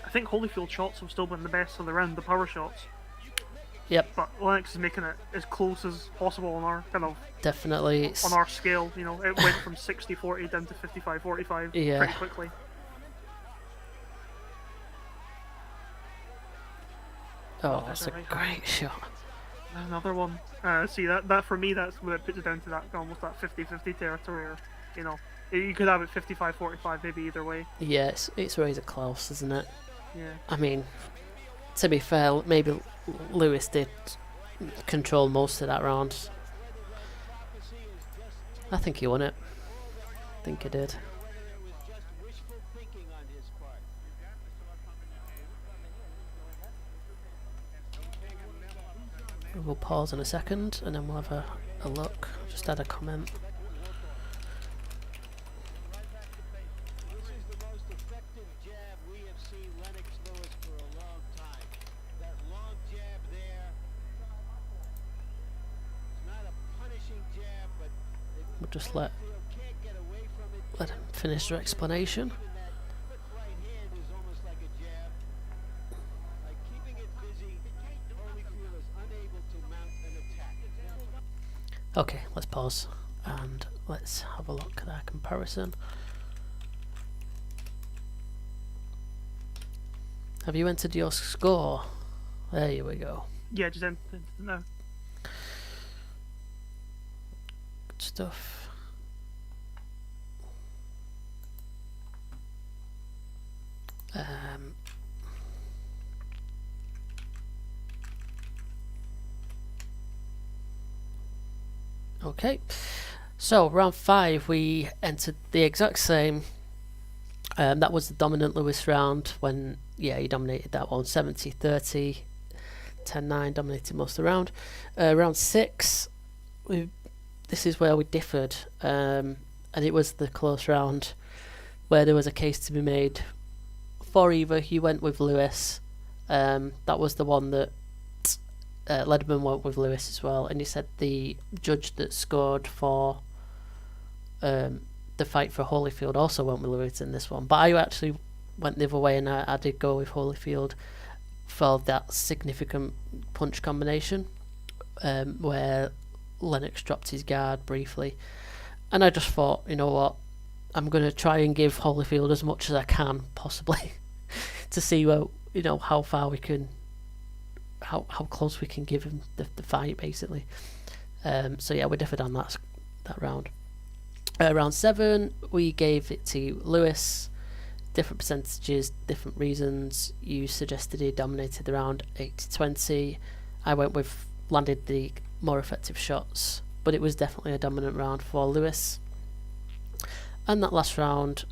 I think Holyfield's shots have still been the best of the round, the power shots. Yep, But Lennox is making it as close as possible on our definitely. on our scale. You know, it went from 60-40 down to 55-45 Yeah. pretty quickly. Oh, That's that's a a right great shot. Another one. See that for me, that's what it puts it down to that almost that 50-50 territory. Or, you know, you could have it 55-45 maybe either way. Yeah, it's razor close, isn't it? Yeah. I mean, to be fair, maybe Lewis did control most of that round. I think he won it. I think he did. We'll pause in a second and then we'll have a look. Just add a comment. This is the most effective jab we have seen Lennox throw just let them finish their explanation. Okay, let's pause and let's have a look at our comparison. Have you entered your score? There we go. Yeah, just no. Good stuff. Okay, so round 5 we entered the exact same. That was the dominant Lewis round when, yeah, he dominated that one. 70-30, 10-9, dominated most of the round. Round 6, this is where we differed, and it was the close round where there was a case to be made for either. You went with Lewis. That was the one that Lederman went with Lewis as well, and he said the judge that scored for the fight for Holyfield also went with Lewis in this one, but I actually went the other way, and I did go with Holyfield for that significant punch combination where Lennox dropped his guard briefly, and I just thought, you know what, I'm going to try and give Holyfield as much as I can possibly to see how far we can, how close we can give him the fight basically. So yeah, we differed on that round. Round 7 we gave it to Lewis. Different percentages, different reasons. You suggested he dominated the round 80-20. I went with landed the more effective shots, but it was definitely a dominant round for Lewis. And that last round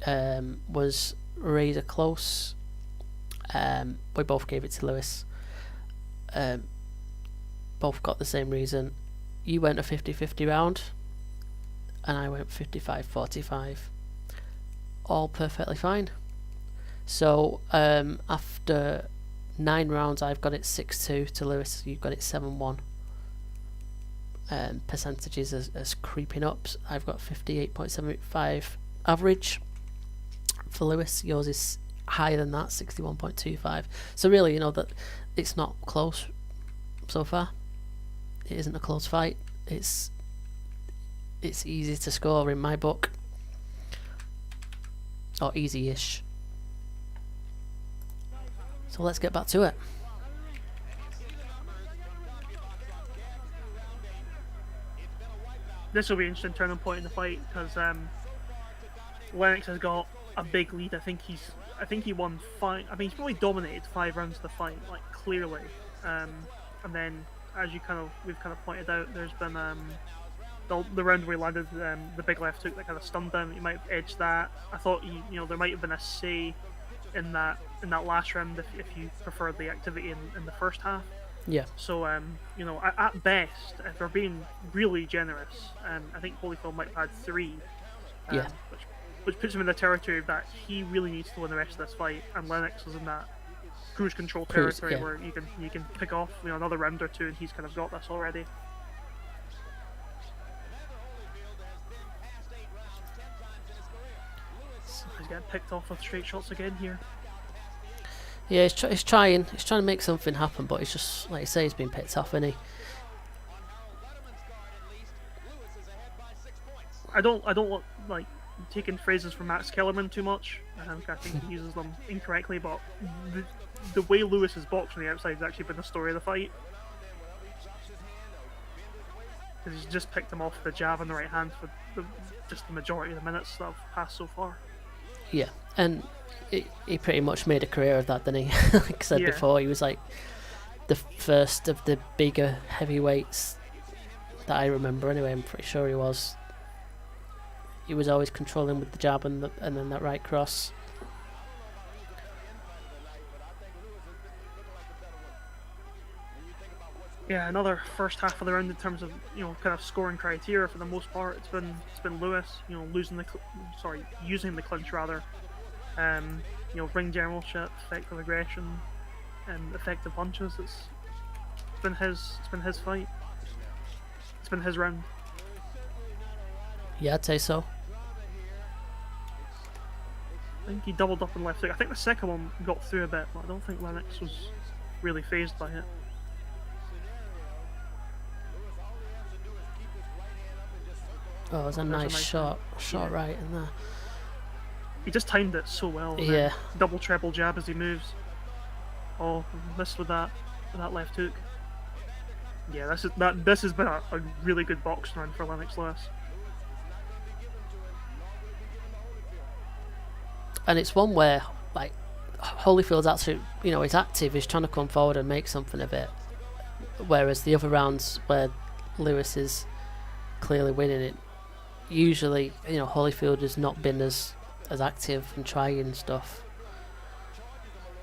was razor close. We both gave it to Lewis. Both got the same reason. You went a 50-50 round, and I went 55-45. All perfectly fine. So after 9 rounds, I've got it 6-2 to Lewis. You've got it 7-1. Percentages as creeping up. I've got 58.75 average for Lewis. Yours is higher than that, 61.25. So really, that it's not close so far. It isn't a close fight. It's easy to score in my book, or easy-ish. So let's get back to it. This will be an interesting turning point in the fight because Lennox has got a big lead. I think he won 5. I mean, he's probably dominated 5 rounds of the fight, like clearly. And then, as we've pointed out, there's been the round where he landed the big left hook that kind of stunned him. He might have edged that. I thought there might have been a say in that last round if you prefer the activity in the first half. Yeah. So at best, if we're being really generous, I think Holyfield might have had 3. Yeah. Which puts him in the territory that he really needs to win the rest of this fight, and Lennox is in that cruise control territory where you can pick off another round or 2, and he's kind of got this already. So he's getting picked off with straight shots again here. Yeah, he's trying to make something happen, but he's just, like you say, he's been picked off, isn't he? I don't want taking phrases from Max Kellerman too much. I think he uses them incorrectly, but the way Lewis has boxed on the outside has actually been the story of the fight. Because he's just picked him off the jab and the right hand for just the majority of the minutes that have passed so far. Yeah, and he pretty much made a career of that, didn't he? Like I said before, he was like the first of the bigger heavyweights that I remember anyway. I'm pretty sure he was. He was always controlling with the jab and then that right cross. Yeah, another first half of the round in terms of kind of scoring criteria for the most part. It's been Lewis, using the clinch rather. Ring generalship, effective aggression, and effective punches. It's been his fight. It's been his round. Yeah, I'd say so. I think he doubled up on left hook. I think the second one got through a bit, but I don't think Lennox was really phased by it. Oh, it was a nice shot Yeah. right in there. He just timed it so well. and then Yeah. Double treble jab as he moves. Oh, missed with that left hook. Yeah, this has been a really good box run for Lennox Lewis. And it's one where, like, Holyfield's actually, he's active, he's trying to come forward and make something of it. Whereas the other rounds where Lewis is clearly winning it, usually, Holyfield has not been as active and trying stuff.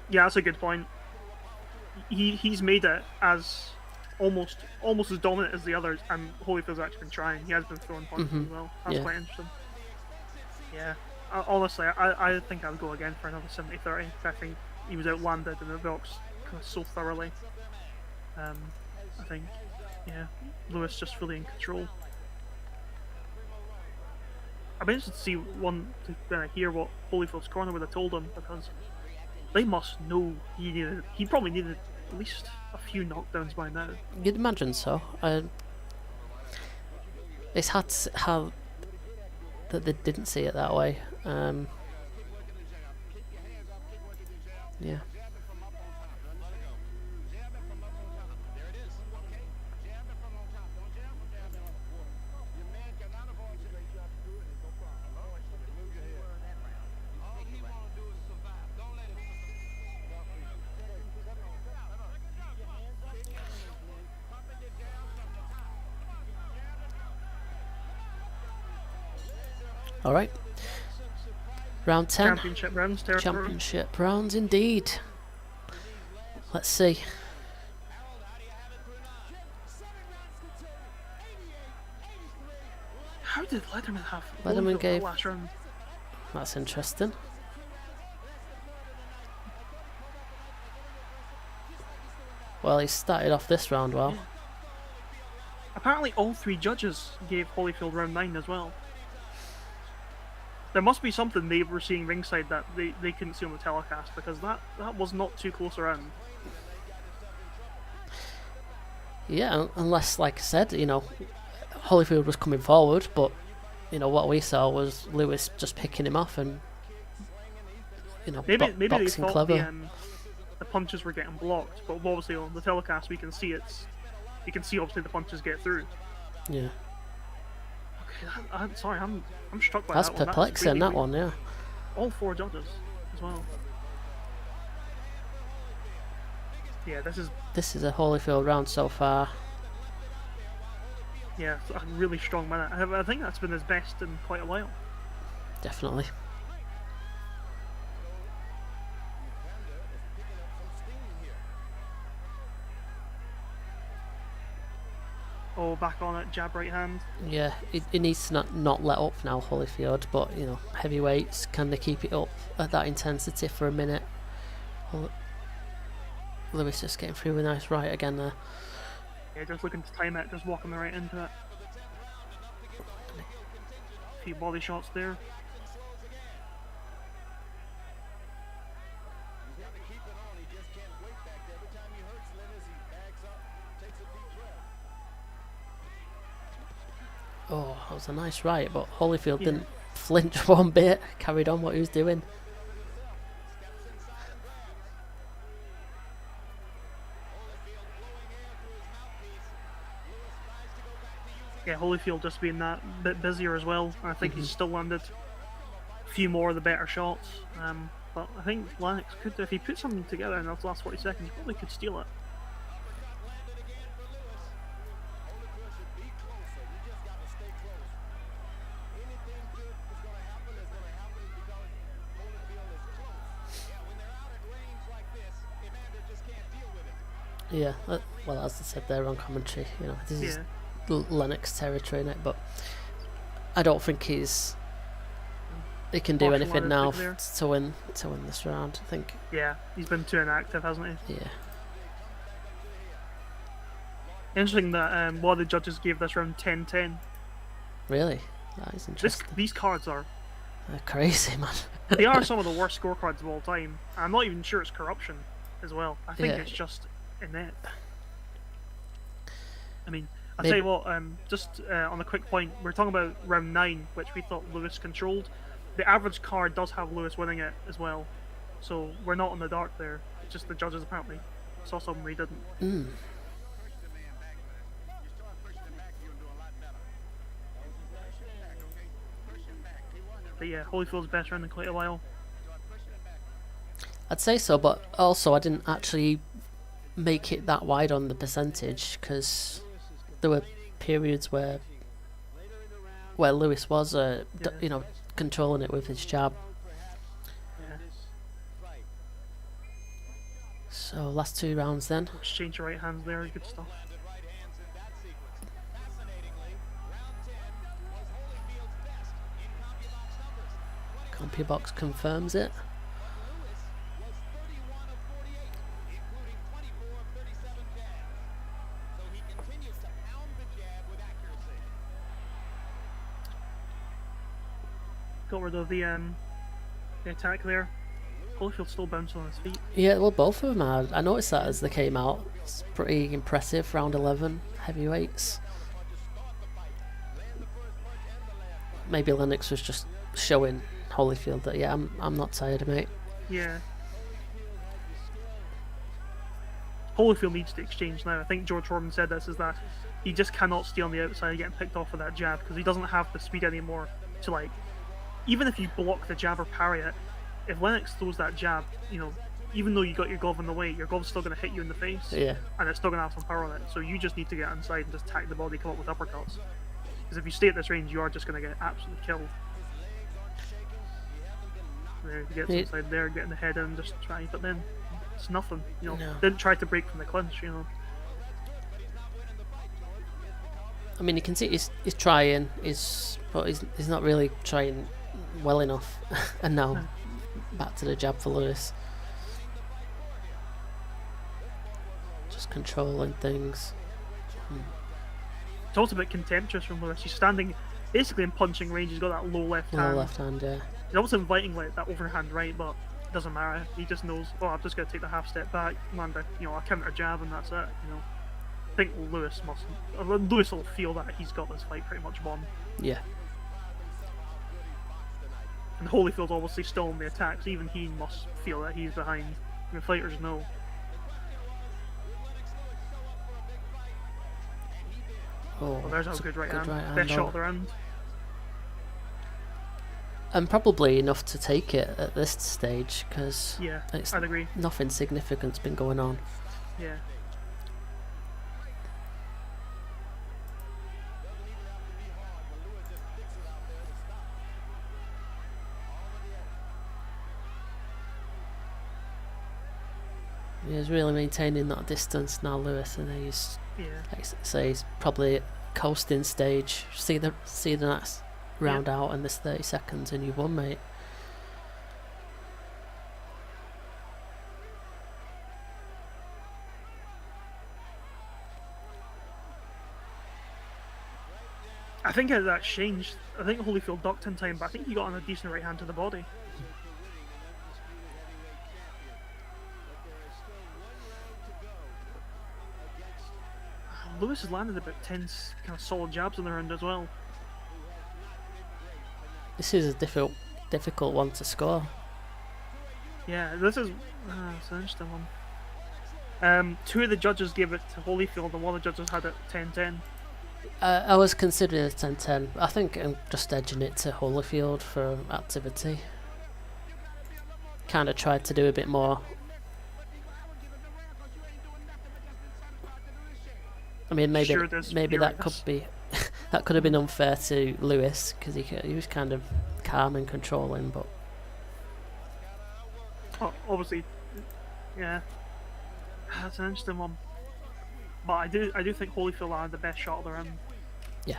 Yeah, that's a good point. He's made it as almost as dominant as the others, and Holyfield's actually been trying. He has been throwing punches as well. That's Yeah. quite interesting. Yeah, honestly, I think I'd go again for another 70-30. I think he was outlanded in the box kind of so thoroughly. I think, yeah, Lewis just really in control. I'd be interested to see to hear what Holyfield's corner would have told him, because they must know he probably needed at least a few knockdowns by now. You'd imagine so. It's hard to how that they didn't see it that way. Yeah. All right. Round 10. Championship rounds, territory. Championship rounds indeed. Let's see. How did Letterman have Letterman Holyfield gave- the last round? That's interesting. Well, he started off this round well. Apparently, all three judges gave Holyfield round 9 as well. There must be something they were seeing ringside that they couldn't see on the telecast, because that was not too close around. Yeah, unless, like I said, Holyfield was coming forward, but what we saw was Lewis just picking him off and Maybe they boxing thought clever. the punches were getting blocked, but obviously on the telecast we can see obviously the punches get through. Yeah, Okay, I'm sorry, I'm struck by that's that one. perplexing. really That weird. one, yeah. All four judges as well. Yeah, This is a Holyfield round so far. yeah, a really strong minute. I think that's been his best in quite a while. Definitely. Oh, back on it, jab right hand. Yeah, it needs to not let up now, Holyfield. But heavyweights, can they keep it up at that intensity for a minute? Lewis just getting through a nice right again there. Yeah, just looking to time it, just walking the right into it. A few body shots there. Oh, that was a nice right, but Holyfield didn't flinch one bit. Carried on what he was doing. Yeah, Holyfield just being that bit busier as well. And I think he's still landed a few more of the better shots. But I think Lennox could, if he put something together in those last 40 seconds, probably could steal it. Yeah, well, as I said there on commentary, this is Yeah. Lennox territory in it, but I don't think he can do Martial anything now artist there. to win this round. I think, Yeah, he's been too inactive, hasn't he? yeah. Interesting that one of the judges gave this round 10-10. Really? That is interesting. These cards are They're crazy, man. they are some of the worst scorecards of all time. I'm not even sure it's corruption as well. I think Yeah. it's just inept. I mean, I'll Maybe- tell you what, just on a quick point, we're talking about round 9, which we thought Lewis controlled. The average card does have Lewis winning it as well. So we're not in the dark there. It's just the judges apparently saw something we didn't. But yeah, Holyfield's best round in quite a while. I'd say so, but also I didn't actually make it that wide on the percentage because there were periods where Lewis was, controlling it with his jab. Yeah. So last 2 rounds then. Exchange your right hands there, good stuff. CompuBox confirms it. Got rid of the attack there. Holyfield's still bouncing on his feet. Yeah, well, both of them are. I noticed that as they came out. It's pretty impressive. Round 11, heavyweights. Maybe Lennox was just showing Holyfield that, yeah, I'm not tired, mate. Yeah. Holyfield needs to exchange now. I think George Foreman said this, is that he just cannot stay on the outside getting picked off with that jab because he doesn't have the speed anymore to, like, even if you block the jab or parry it, if Lennox throws that jab, even though you got your glove in the way, your glove's still going to hit you in the face. Yeah. And it's still going to have some power on it. So you just need to get inside and just tack the body, come up with uppercuts. Because if you stay at this range, you are just going to get absolutely killed. There, he gets inside there, getting the head in, just trying, but then it's nothing. No. Didn't try to break from the clinch. I mean, you can see he's trying, but he's not really trying well enough. And now, back to the jab for Lewis. Just controlling things. It's also a bit contemptuous from Lewis. He's standing basically in punching range. He's got that low left hand. Low left hand, yeah. He's also inviting like that overhand right, but it doesn't matter. He just knows, oh, I'm just going to take the half step back, land a counter jab, and that's it. I think Lewis will feel that he's got this fight pretty much won. Yeah. And Holyfield's obviously still in the attacks. Even he must feel that he's behind. The fighters know. Oh, Well, there's a it's good right hand. hand, Best shot though. of the round. And probably enough to take it at this stage because Yeah, it's I'd agree. nothing significant's been going on. Yeah. He's really maintaining that distance now, Lewis, and he's, Yeah. like I say, he's probably coasting stage. See the next round out and this 30 seconds, and you've won, mate. I think that changed. I think Holyfield ducked in time, but I think he got on a decent right hand to the body. Lewis has landed about 10 kind of solid jabs in the round as well. This is a difficult one to score. Yeah, this is it's an interesting one. 2 of the judges gave it to Holyfield, and one of the judges had it 10-10. I was considering a 10-10. I think I'm just edging it to Holyfield for activity. Kind of tried to do a bit more. I mean, maybe Sure, there's that furious. could be that could have been unfair to Lewis because he was kind of calm and controlling, but Oh, obviously, yeah, that's an interesting one. But I do think Holyfield landed the best shot of the round. yeah.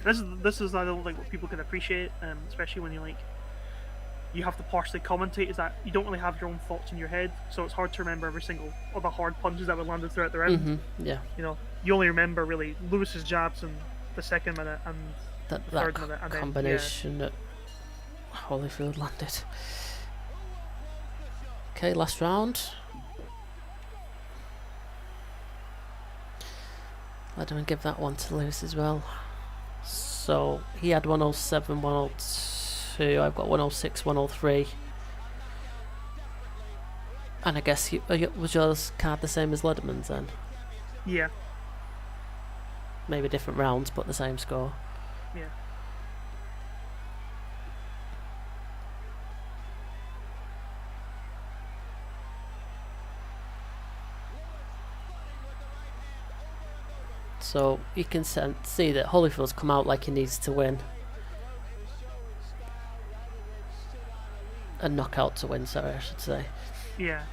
This is I don't think what people can appreciate, especially when you have to partially commentate, is that you don't really have your own thoughts in your head, so it's hard to remember every single of the hard punches that were landed throughout the round. Yeah. You only remember really Lewis's jabs in the second minute and that third minute, and then, combination that Holyfield landed. Okay, last round. Let him give that one to Lewis as well. So he had 107, 102. I've got 106, 103. And I guess was yours card the same as Lederman's then? Yeah. Maybe different rounds, but the same score. Yeah. So you can see that Holyfield's come out like he needs to win. A knockout to win, sorry, I should say. Yeah.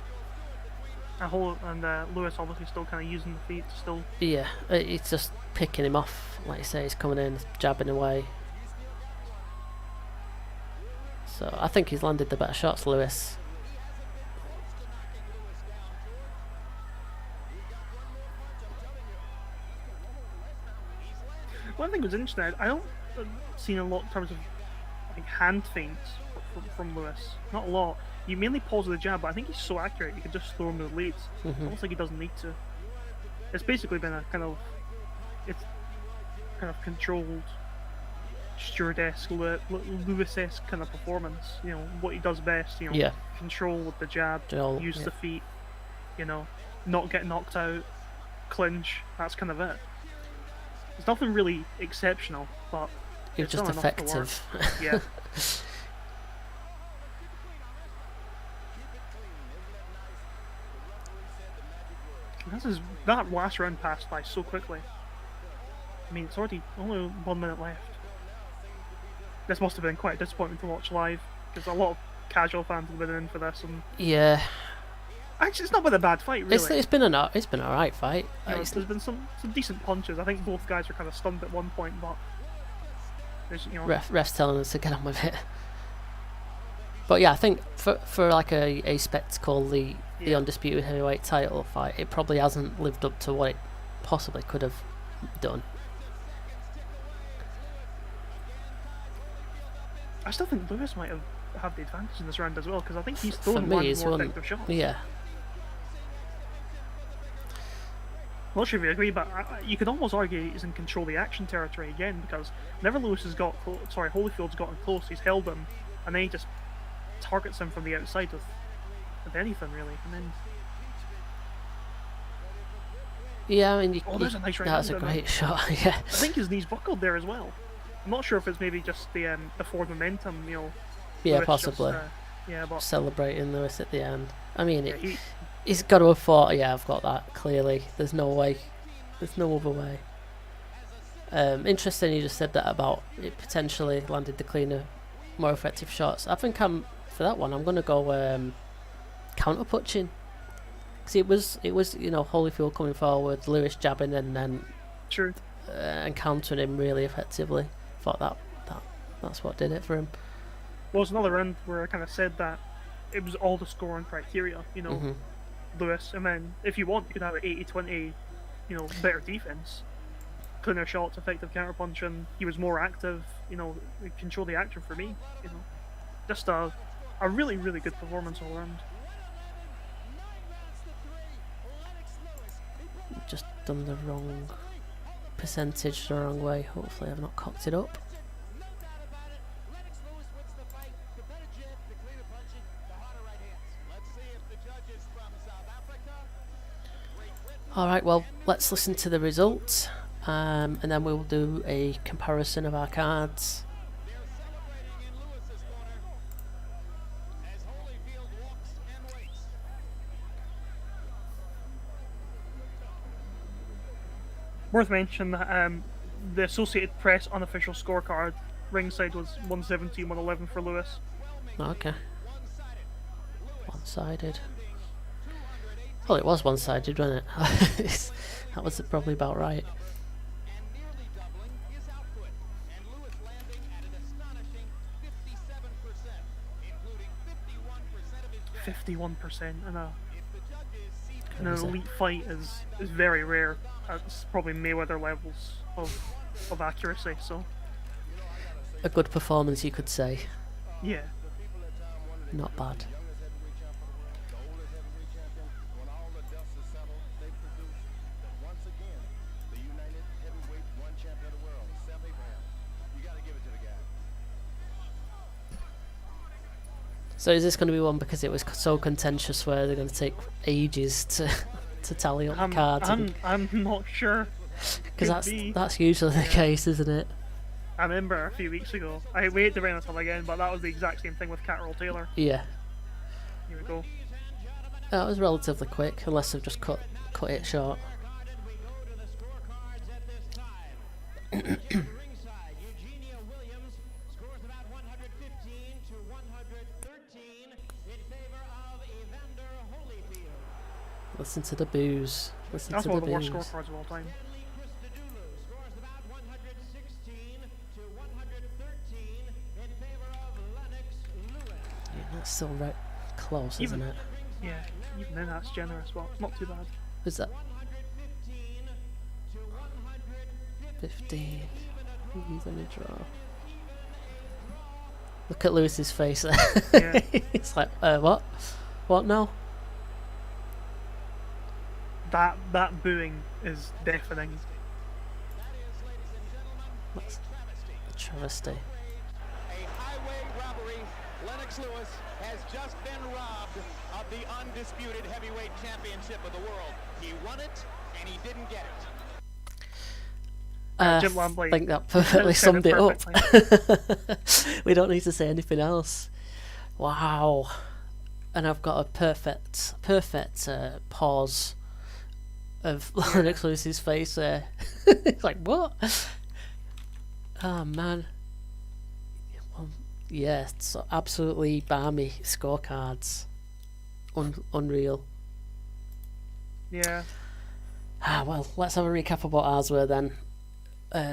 And Lewis obviously still kind of using the feet, still. Yeah, it's just picking him off. Like you say, he's coming in, jabbing away. So I think he's landed the better shots, Lewis. One thing was interesting, I don't seen a lot in terms of like hand feints from Lewis. Not a lot. You mainly pause with the jab, but I think he's so accurate you can just throw him to the leads. Almost like he doesn't need to. It's basically been a kind of controlled, Stewart-esque, Lewis-esque kind of performance. You know what he does best. You know, Yeah. control with the jab, use yeah. the feet. You know, not get knocked out, clinch. That's kind of it. There's nothing really exceptional, but He was it's just done enough to work. effective. Yeah. That last round passed by so quickly. I mean, it's already only 1 minute left. This must have been quite disappointing to watch live, because a lot of casual fans have been in for this, and Yeah, actually, it's not been a bad fight, really. it's been an alright fight. You know, there's been some decent punches. I think both guys were kind of stunned at one point, but there's, you know, Ref's telling us to get on with it. But yeah, I think for like a spectacle, the undisputed heavyweight title fight, it probably hasn't lived up to what it possibly could have done. I still think Lewis might have the advantage in this round as well, because I think he's For thrown me, one he's more won. effective shot. Yeah, I'm not sure if you agree, but you could almost argue he's in control of the action territory again, because whenever Lewis has got Holyfield's gotten close, he's held him, and then he just targets him from the outside with anything really, and then yeah. I mean, there's a nice right that's a hand, great shot. Yeah, I think his knees buckled there as well. I'm not sure if it's maybe just the forward momentum, you know. yeah, Lewis possibly. Yeah, but Celebrating Lewis at the end. I mean, yeah, he's got to have thought, yeah, I've got that, clearly. There's no way. There's no other way. Interesting you just said that about it potentially landed the cleaner, more effective shots. I think for that one, I'm going to go counter-punching. Because it was, you know, Holyfield coming forward, Lewis jabbing and then true. and countering him really effectively. Thought that's what did it for him. Well, it's another round where I kind of said that it was all the scoring criteria, you know, Lewis, and then if you want, you could have an 80-20, you know, better defense, cleaner shots, effective counter-punching. He was more active, you know, control the action for me, you know. Just a really, really good performance all around. Just done the wrong percentage the wrong way. Hopefully I've not cocked it up. Alright, well, let's listen to the results, and then we'll do a comparison of our cards. Worth mentioning that the Associated Press unofficial scorecard ringside was 117, 111 for Lewis. Okay. One-sided. Well, it was one-sided, wasn't it? That was probably about right. 51% in an elite fight is very rare. It's probably Mayweather levels of accuracy. So a good performance, you could say. Yeah. Not bad. So is this going to be one because it was so contentious where they're going to take ages to tally up the cards? I'm not sure. Because Could be. that's usually the case, isn't it? I remember a few weeks ago. I waited to bring this up again, but that was the exact same thing with Catterall Taylor. Yeah. Here we go. That was relatively quick, unless they've just cut it short. Listen to the boos. Listen That's to one the of the worst boos. scorecards of all time. Yeah, that's still right close, isn't it? Yeah, even then that's generous, but not too bad. Is that 15? He's on a draw. Look at Lewis's face there. Yeah. It's like, what? What now? That booing is deafening. That's a travesty. A highway robbery. Lennox Lewis has just been robbed of the undisputed heavyweight championship of the world. He won it, and he didn't get it. Jim Lambley I think that perfectly said summed it up. We don't need to say anything else. Wow. And I've got a perfect pause of Lennox Lewis's face there. It's like, what? Oh, man. Yeah, it's absolutely balmy scorecards. Unreal. Yeah. Well, let's have a recap of what ours were then.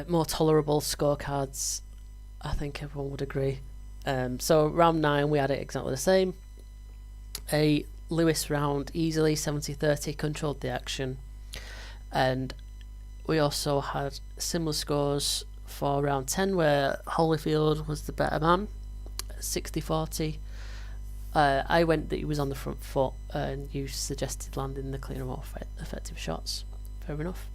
More tolerable scorecards, I think everyone would agree. So round 9 we had it exactly the same. A Lewis round, easily 70-30, controlled the action. And we also had similar scores for round 10 where Holyfield was the better man, 60-40. I went that he was on the front foot and you suggested landing the cleaner, more effective shots. Fair enough.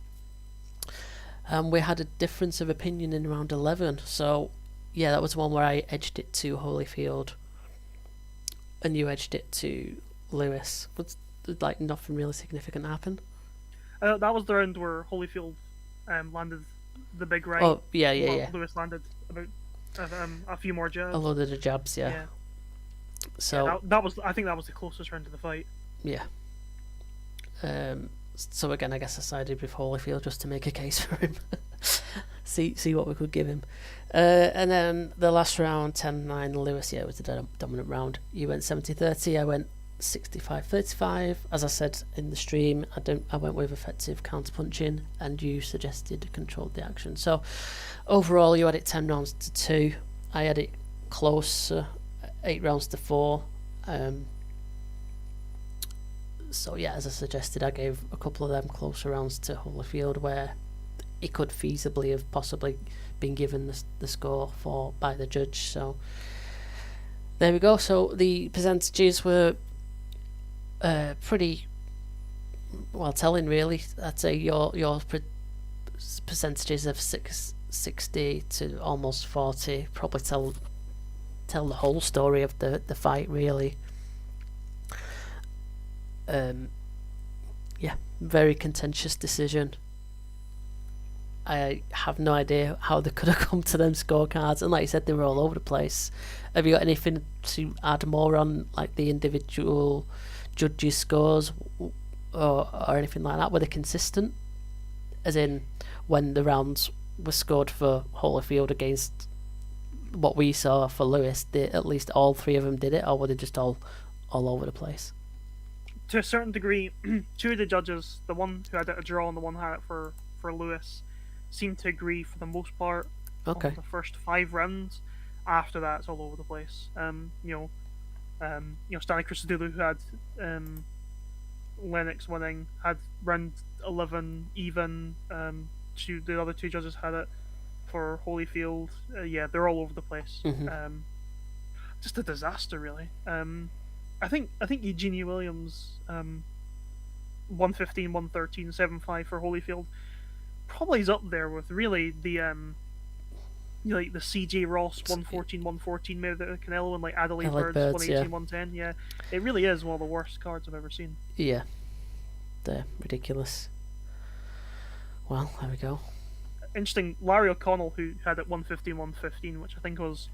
We had a difference of opinion in round 11, so yeah, that was one where I edged it to Holyfield and you edged it to Lewis. Was like nothing really significant happened? That was the round where Holyfield landed the big right. Oh yeah. while Lewis landed about a few more jabs. A load of the jabs, yeah. Yeah. So Yeah, that was, I think that was the closest round to the fight. yeah. So again, I guess I sided with Holyfield just to make a case for him. see what we could give him. And then the last round, 10-9, Lewis, yeah, it was the dominant round. You went 70-30, I went 65-35. As I said in the stream, I went with effective counter-punching, and you suggested controlled the action. So overall, you had it 10 rounds to 2. I had it closer, 8 rounds to 4. So yeah, as I suggested, I gave a couple of them closer rounds to Holyfield where he could feasibly have possibly been given the score for by the judge. So there we go. So the percentages were pretty well telling, really. I'd say your percentages of 60 to almost 40 probably tell the whole story of the fight, really. Yeah, very contentious decision. I have no idea how they could have come to them scorecards, and like you said, they were all over the place. Have you got anything to add more on, like the individual judges' scores or anything like that? Were they consistent? As in, when the rounds were scored for Holyfield against what we saw for Lewis, at least all 3 of them did it, or were they just all over the place? To a certain degree, 2 of the judges, the one who had it a draw and the one who had it for Lewis, seemed to agree for the most part on the first 5 rounds. After that, it's all over the place. Stanley Christodoulou, who had Lennox winning, had round 11 even. The other 2 judges had it for Holyfield. Yeah, they're all over the place. Mhm. Just a disaster, really. I think Eugenie Williams, 115, 113, 7.5 for Holyfield, probably is up there with really the like the CJ Ross 114, 114, maybe the Canelo and like Adelaide Adelaide Birds Birds, 118, 110. Yeah, it really is one of the worst cards I've ever seen. Yeah, they're ridiculous. Well, there we go. Interesting. Larry O'Connell, who had it 115, 115, which I think was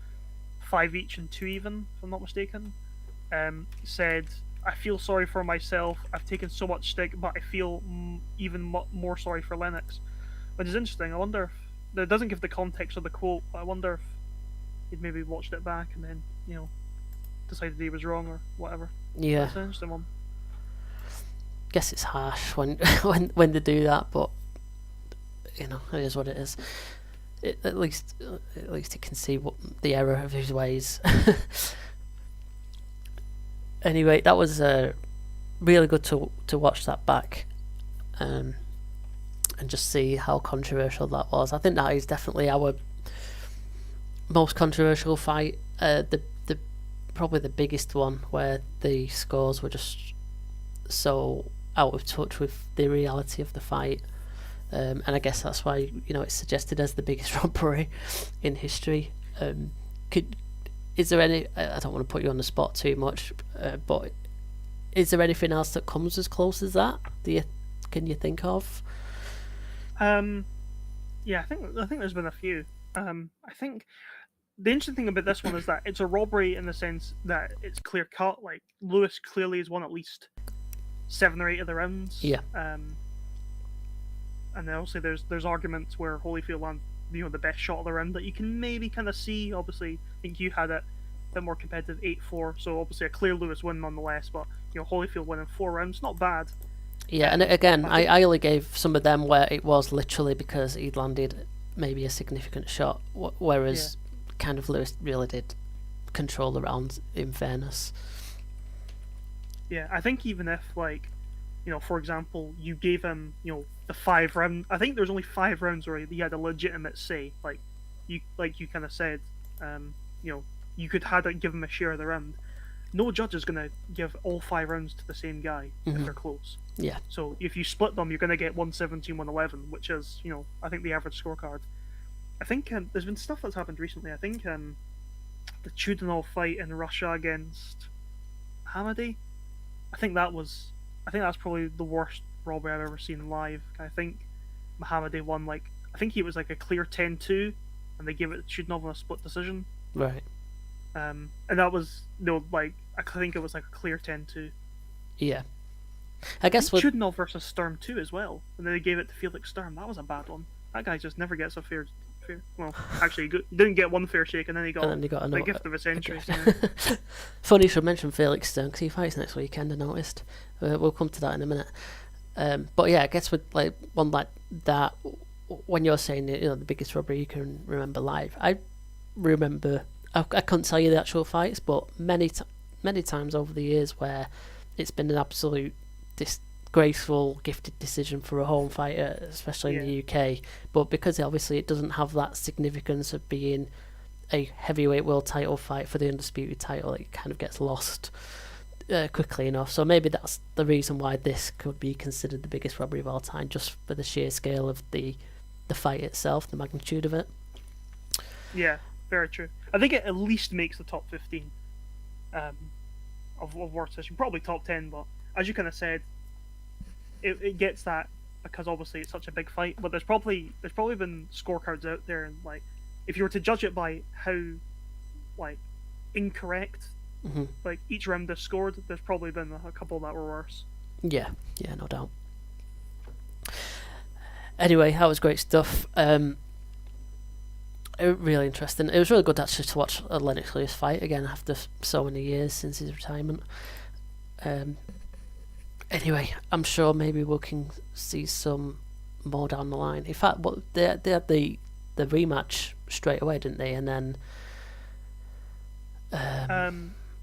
5 each and 2 even, if I'm not mistaken, said, "I feel sorry for myself. I've taken so much stick, but I feel even more sorry for Lennox," which is interesting. I wonder if it doesn't give the context of the quote, but I wonder if he'd maybe watched it back and then decided he was wrong or whatever. Yeah, That's an interesting one. guess it's harsh when when they do that, but it is what it is. At least he can see what the error of his ways. Anyway, that was really good to watch that back, and just see how controversial that was. I think that is definitely our most controversial fight. The probably the biggest one, where the scores were just so out of touch with the reality of the fight. And I guess that's why it's suggested as the biggest robbery in history. Is there any? I don't want to put you on the spot too much, but is there anything else that comes as close as that? Can you think of? Yeah, I think there's been a few. I think the interesting thing about this one is that it's a robbery in the sense that it's clear cut. Like Lewis clearly has won at least 7 or 8 of the rounds. Yeah. And then obviously there's arguments where Holyfield won the best shot of the round that you can maybe kind of see. Obviously, I think you had it a bit more competitive 8-4, so obviously a clear Lewis win nonetheless. But Holyfield winning 4 rounds, not bad. Yeah, and again, I only gave some of them where it was literally because he'd landed maybe a significant shot, whereas kind of Lewis really did control the rounds, in fairness. Yeah, I think even if for example, you gave him the 5 round. I think there's only 5 rounds where he had a legitimate say. Like you kind of said, you could give him a share of the round. No judge is going to give all 5 rounds to the same guy if they're close. Yeah. So if you split them, you're going to get 117, 111, which is, I think the average scorecard. I think there's been stuff that's happened recently. I think the Chudinov fight in Russia against Hamadi. I think that's probably the worst robbery I've ever seen live. I think Mohammadi won I think he was a clear 10-2, and they gave it to Chudinov on a split decision. Right. And that was I think it was a clear 10-2. Yeah. I guess with Chudinov versus Sturm too as well, and then they gave it to Felix Sturm. That was a bad one. That guy just never gets a fair. Well, actually, he didn't get one fair shake, and then he got the gift of a century. Funny you should mention Felix Sturm, because he fights next weekend, I noticed. We'll come to that in a minute. But yeah, I guess with one like that, when you're saying the biggest robbery you can remember live, I remember. I couldn't tell you the actual fights, but many times over the years where it's been an absolute disgraceful, gifted decision for a home fighter, especially in the UK. But because obviously it doesn't have that significance of being a heavyweight world title fight for the undisputed title, it kind of gets lost quickly enough. So maybe that's the reason why this could be considered the biggest robbery of all time, just for the sheer scale of the fight itself, the magnitude of it. Yeah, very true. I think it at least makes the top 15 of worst history. Probably top 10, but as you kind of said, it gets that because obviously it's such a big fight. But there's probably been scorecards out there, and if you were to judge it by how incorrect each round is scored, there's probably been a couple that were worse. Yeah, no doubt. Anyway, that was great stuff. Really interesting. It was really good actually to watch a Lennox Lewis fight again after so many years since his retirement. Anyway, I'm sure maybe we can see some more down the line. In fact, they had the rematch straight away, didn't they? And then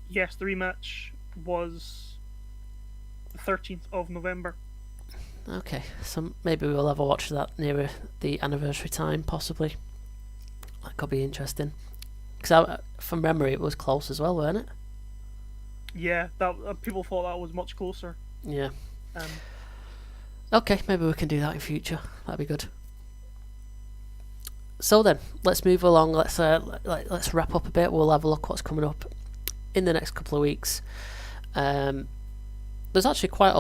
yes, the rematch was the 13th of November. Okay, so maybe we'll have a watch of that nearer the anniversary time, possibly. That could be interesting. Because from memory, it was close as well, weren't it? Yeah, that people thought that was much closer. Yeah. Um, Okay, maybe we can do that in future. That'd be good. So then, let's move along. Let's wrap up a bit. We'll have a look what's coming up in the next couple of weeks. There's actually quite a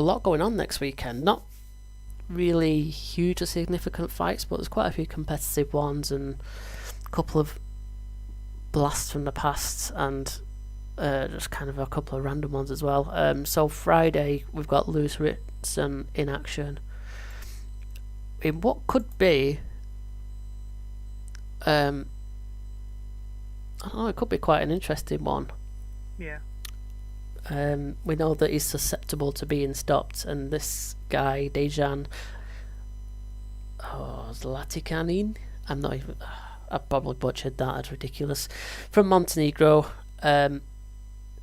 lot going on next weekend. Not really huge or significant fights, but there's quite a few competitive ones and a couple of blasts from the past and just kind of a couple of random ones as well. So Friday we've got Lewis Ritson in action in what could be I don't know, it could be quite an interesting one. yeah. We know that he's susceptible to being stopped, and this guy Dejan Zlatikanin, I'm not even, I probably butchered that, it's ridiculous, from Montenegro.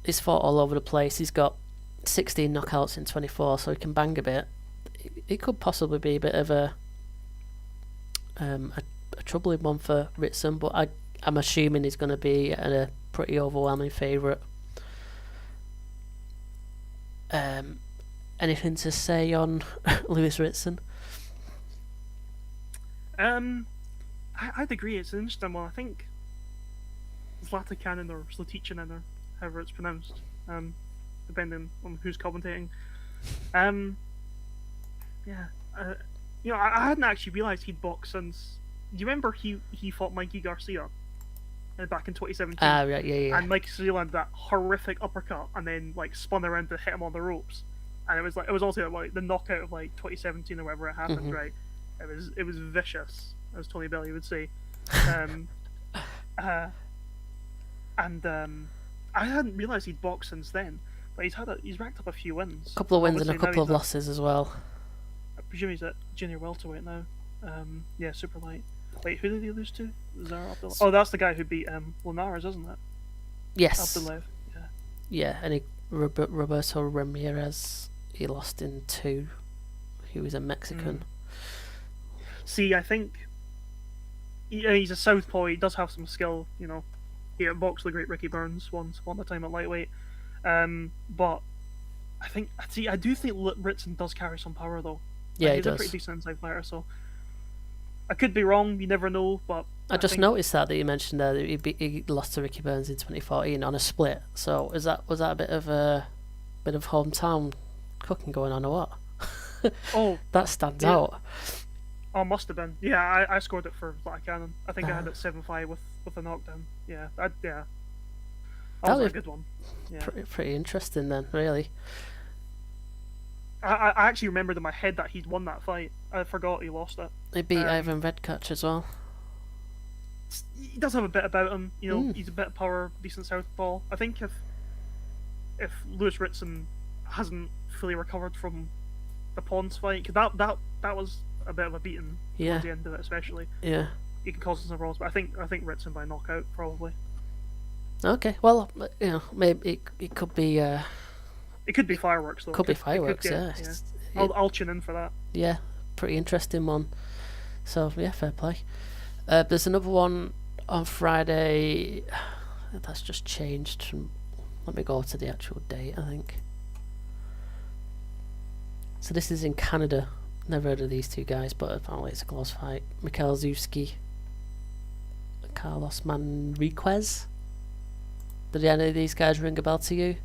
He's fought all over the place. He's got 16 knockouts in 24, so he can bang a bit. It could possibly be a bit of a troubling one for Ritson, but I'm assuming he's going to be a pretty overwhelming favourite. Anything to say on Lewis Ritson? I'd agree. It's an interesting one. I think Zlatikanin or Zlatikanin or however it's pronounced, depending on who's commentating. I hadn't actually realised he'd boxed since. Do you remember he fought Mikey Garcia back in 2017? Right, yeah. And Mikey Garcia landed that horrific uppercut and then like spun around to hit him on the ropes, and it was also like the knockout of like 2017 or wherever it happened, Mm-hmm. right? It was vicious, as Tony Belly would say. I hadn't realised he'd boxed since then, but he's racked up a few wins. A couple of wins and a Obviously, now couple of he's losses as well. I presume he's at junior welterweight now. Yeah, super light. Wait, who did he lose to? Zara Abdullah. Oh, that's the guy who beat Linares, isn't it? Yes. Abdullah. Yeah. Yeah, and Roberto Ramirez, he lost in 2. He was a Mexican. See, I think he's a southpaw. He does have some skill. You know, he outboxed the great Ricky Burns once upon a time at lightweight. But I do think Ritson does carry some power though. Yeah, he he's does. a pretty decent inside fighter, so I could be wrong. You never know, but I just think, noticed that you mentioned there that he lost to Ricky Burns in 2014 on a split. So was that a bit of hometown cooking going on or what? Oh, that stands yeah. out. Oh, must have been. Yeah, I scored it for Zlatikanin. I think I had it 7-5 with a knockdown. Yeah, that was a good one. Yeah. Pretty interesting then, really. I actually remembered in my head that he'd won that fight. I forgot he lost it. He beat Ivan Redkach as well. He does have a bit about him. You know, he's a bit of power, decent southpaw. I think if Lewis Ritson hasn't fully recovered from the Pons fight, because that was a bit of a beating towards the end of it, especially. Yeah. He could cause some problems, but I think Ritson by knockout probably. Okay, well, you know, maybe it could be. It could be fireworks though. Could be fireworks, yeah. I'll tune in for that. Yeah, pretty interesting one. So yeah, fair play. There's another one on Friday. That's just changed. Let me go to the actual date, I think. So this is in Canada. Never heard of these two guys, but apparently it's a close fight. Mikhail Zewski, Carlos Manriquez. Did any of these guys ring a bell to you?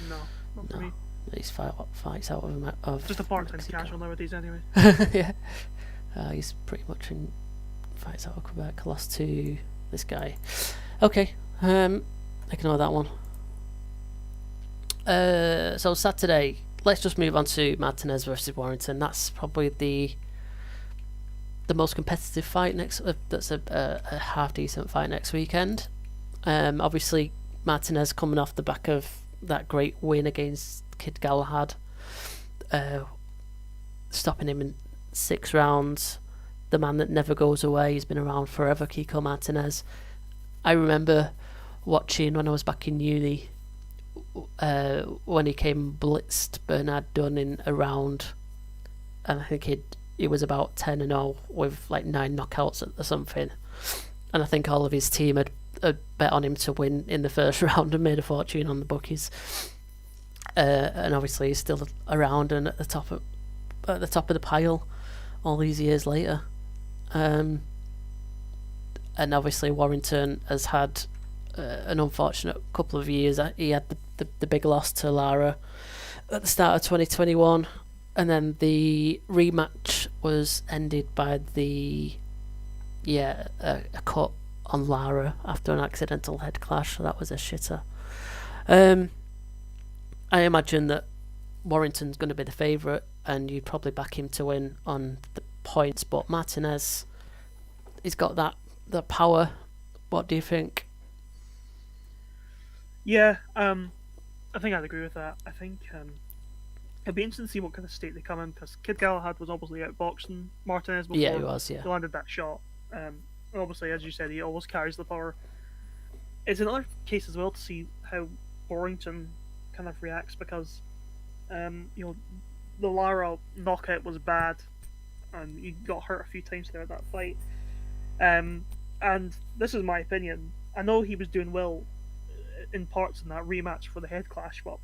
No, not for me. These fights out of Just a part-time Mexico. casual nowadays, anyway. Yeah. He's pretty much in fights out of Quebec. Lost to this guy. Okay. Ignore that one. So Saturday, let's just move on to Martinez versus Warrington. That's probably the most competitive fight next. That's a half decent fight next weekend. Obviously, Martinez coming off the back of that great win against Kid Galahad, stopping him in 6 rounds. The man that never goes away. He's been around forever, Kiko Martinez. I remember watching when I was back in uni, when he came blitzed Bernard Dunn in a round, and I think he was about 10-0 with like 9 knockouts or something. and I think all of his team had bet on him to win in the first round and made a fortune on the bookies. And obviously he's still around and at the top of the pile all these years later. And obviously Warrington has had an unfortunate couple of years. He had the big loss to Lara at the start of 2021, and then the rematch was ended by a cut on Lara after an accidental head clash, so that was a shitter. I imagine that Warrington's going to be the favourite, and you'd probably back him to win on the points, but Martinez, he's got that power. What do you think? Yeah, I think I'd agree with that. I think it'd be interesting to see what kind of state they come in, because Kid Galahad was obviously outboxing Martinez before Yeah, he was, yeah. he landed that shot. Obviously, as you said, he always carries the power. It's another case as well to see how Warrington kind of reacts, because the Lara knockout was bad, and he got hurt a few times there at that fight. And this is my opinion. I know he was doing well in parts in that rematch for the head clash, but